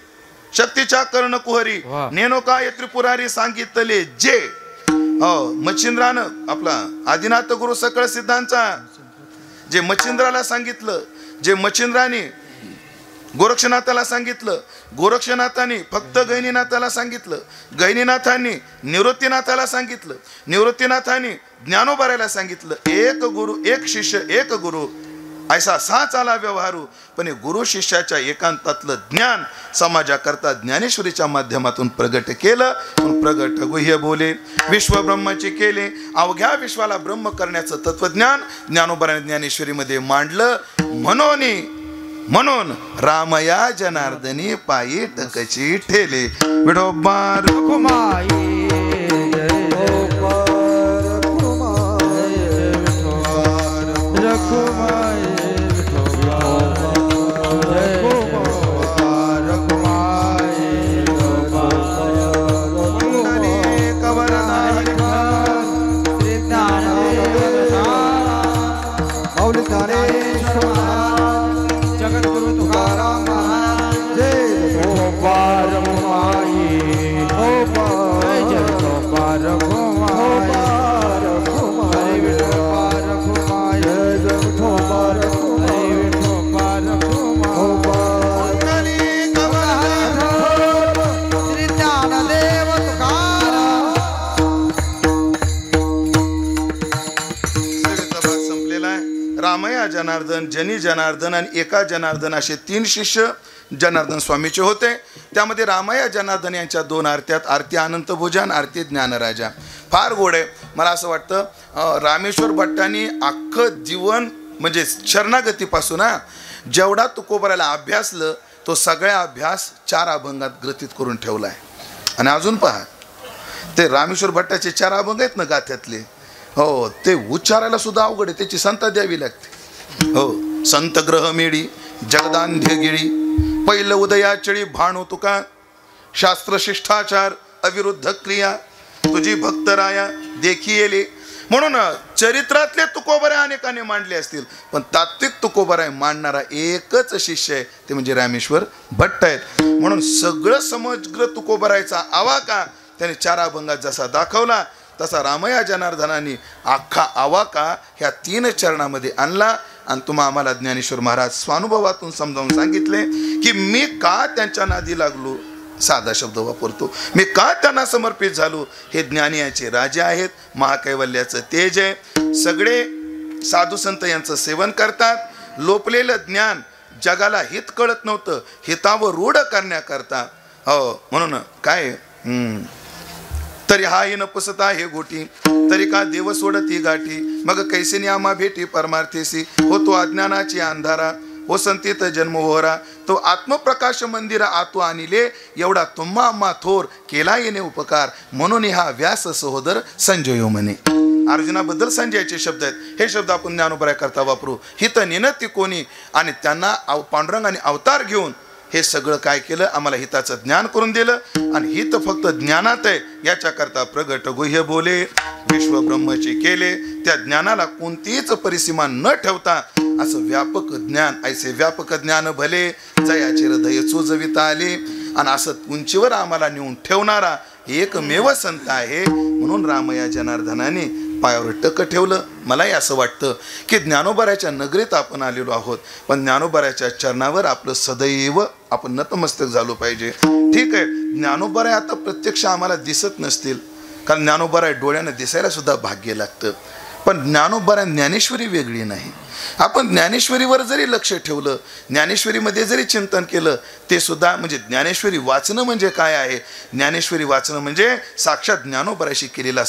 शक्तीच्या कर्णकुहरी नेनोकाय त्रिपुरारी सांगितले जे मच्छिंद्रानं आपला आदिनाथ गुरु सकळ सिद्धांचा जे मच्छिंद्राला सांगितलं जे मच्छिंद्राने गोरक्षनाथाला सांगितलं गोरक्षनाथाने फक्त गैनीनाथाला सांगितलं गैनीनाथांनी निवृत्तीनाथाला सांगितलं निवृत्तीनाथांनी ज्ञानोबाऱ्याला सांगितलं. एक गुरु एक शिष्य एक गुरु ऐसा सा चाला व्यवहारू. पण हे गुरु शिष्याच्या एकांतातलं ज्ञान समाजाकरता ज्ञानेश्वरीच्या माध्यमातून प्रगट केलं. प्रगट गुह्य बोले विश्व ब्रह्माची केले. अवघ्या विश्वाला ब्रह्म करण्याचं तत्वज्ञान ज्ञानोबाऱ्याने ज्ञानेश्वरीमध्ये मांडलं. म्हणून रामया जनार्दनी पायी टकची ठेले विठोबा रखुमाई रामया जनार्दन जनी जनार्दन आणि एका जनार्दन असे 3 शिष्य जनार्दन स्वामीचे होते. त्यामध्ये रामया जनार्दन यांच्या 2 आरत्यात आरती अनंत भोजन आरती ज्ञानराजा फार गोड आहे. मला असं वाटतं रामेश्वर भट्टांनी अख्खं जीवन म्हणजे शरणागतीपासून जेवढा तुकोबाराला अभ्यासलं तो सगळा अभ्यास 4 अभंगात ग्रथित करून ठेवला आहे. आणि अजून पहा ते रामेश्वर भट्टाचे 4 अभंग आहेत ना गाथ्यातले हो ते उच्चारायला सुद्धा अवघड आहे. त्याची संत द्यावी लागते. हो संत ग्रह मेळी जगदांध्य गिळी पहिलं उदयाचळी भाणू तुका शास्त्र शिष्टाचार अविरुद्ध क्रिया तुझी भक्तराया देखी येले. म्हणून चरित्रातले तुकोबराय अनेकांनी मांडले असतील, पण तात्विक तुकोबराय मांडणारा एकच शिष्य आहे, ते म्हणजे रामेश्वर भट्ट आहेत. म्हणून सगळं समग्र तुकोबरायचा आवाका त्याने 4 अभंगात जसा दाखवला, तसा रामया जनार्दनाने अख्खा आवाका ह्या 3 चरणामध्ये आणला. आणि तुम्हा आम्हाला ज्ञानेश्वर महाराज स्वानुभवातून समजावून सांगितले की मी का त्यांच्या नादी लागलो. साधा शब्द वापरतो, मी का त्यांना समर्पित झालो. हे ज्ञानियाचे राजे आहेत, महाकैवल्याचं तेज आहे. सगळे साधू संत यांचं सेवन करतात. लोपलेलं ज्ञान जगाला हित कळत नव्हतं, हितावर रूढ करण्याकरता. हो, म्हणून काय तरी हा ही नपसता हे गोटी, तरी का देव सोडती गाठी. मग कैसेनी आम्हा भेटी परमार्थेसी, होतो अज्ञानाची अंधारा. हो संतीत जन्म होरा, तो आत्मप्रकाश मंदिर आतू आणिले. एवढा तुम्हा आम्हा थोर केला येणे उपकार, म्हणून हा व्यास सहोदर संजयो म्हणे. अर्जुनाबद्दल संजयाचे शब्द आहेत. हे शब्द आपण ज्ञानोबराय करता वापरू. हित निनती कोणी, आणि त्यांना पांडुरंगाने अवतार घेऊन हे सगळं काय केलं, आम्हाला हिताचं ज्ञान करून दिलं. आणि हित फक्त ज्ञानात आहे, याच्याकरता प्रगट गुह्य बोले विश्व ब्रह्मची केले. त्या ज्ञानाला कोणतीच परिसीमा न ठेवता असं व्यापक ज्ञान, ऐसे व्यापक ज्ञान भले जयाचे हृदय चोजविता आले. आणि असं उंचीवर आम्हाला नेऊन ठेवणारा एकमेव संत आहे. म्हणून रामया जनार्दनाने पायावर टक ठेवलं. मलाही असं वाटतं की ज्ञानोबराच्या नगरीत आपण आलेलो आहोत, पण ज्ञानोबराच्या चरणावर आपलं सदैव आपण नतमस्तक झालो पाहिजे. ठीक आहे, ज्ञानोबराय आता प्रत्यक्ष आम्हाला दिसत नसतील, कारण ज्ञानोबराय डोळ्यानं दिसायला सुद्धा भाग्य लागतं. पण ज्ञानोबराय ज्ञानेश्वरी वेगळी नाही. आपण ज्ञानेश्वरीवर जरी लक्ष ठेवलं, ज्ञानेश्वरीमध्ये जरी चिंतन केलं, ते सुद्धा म्हणजे ज्ञानेश्वरी वाचणं म्हणजे काय आहे. ज्ञानेश्वरी वाचणं म्हणजे साक्षात ज्ञानोबराशी केलेला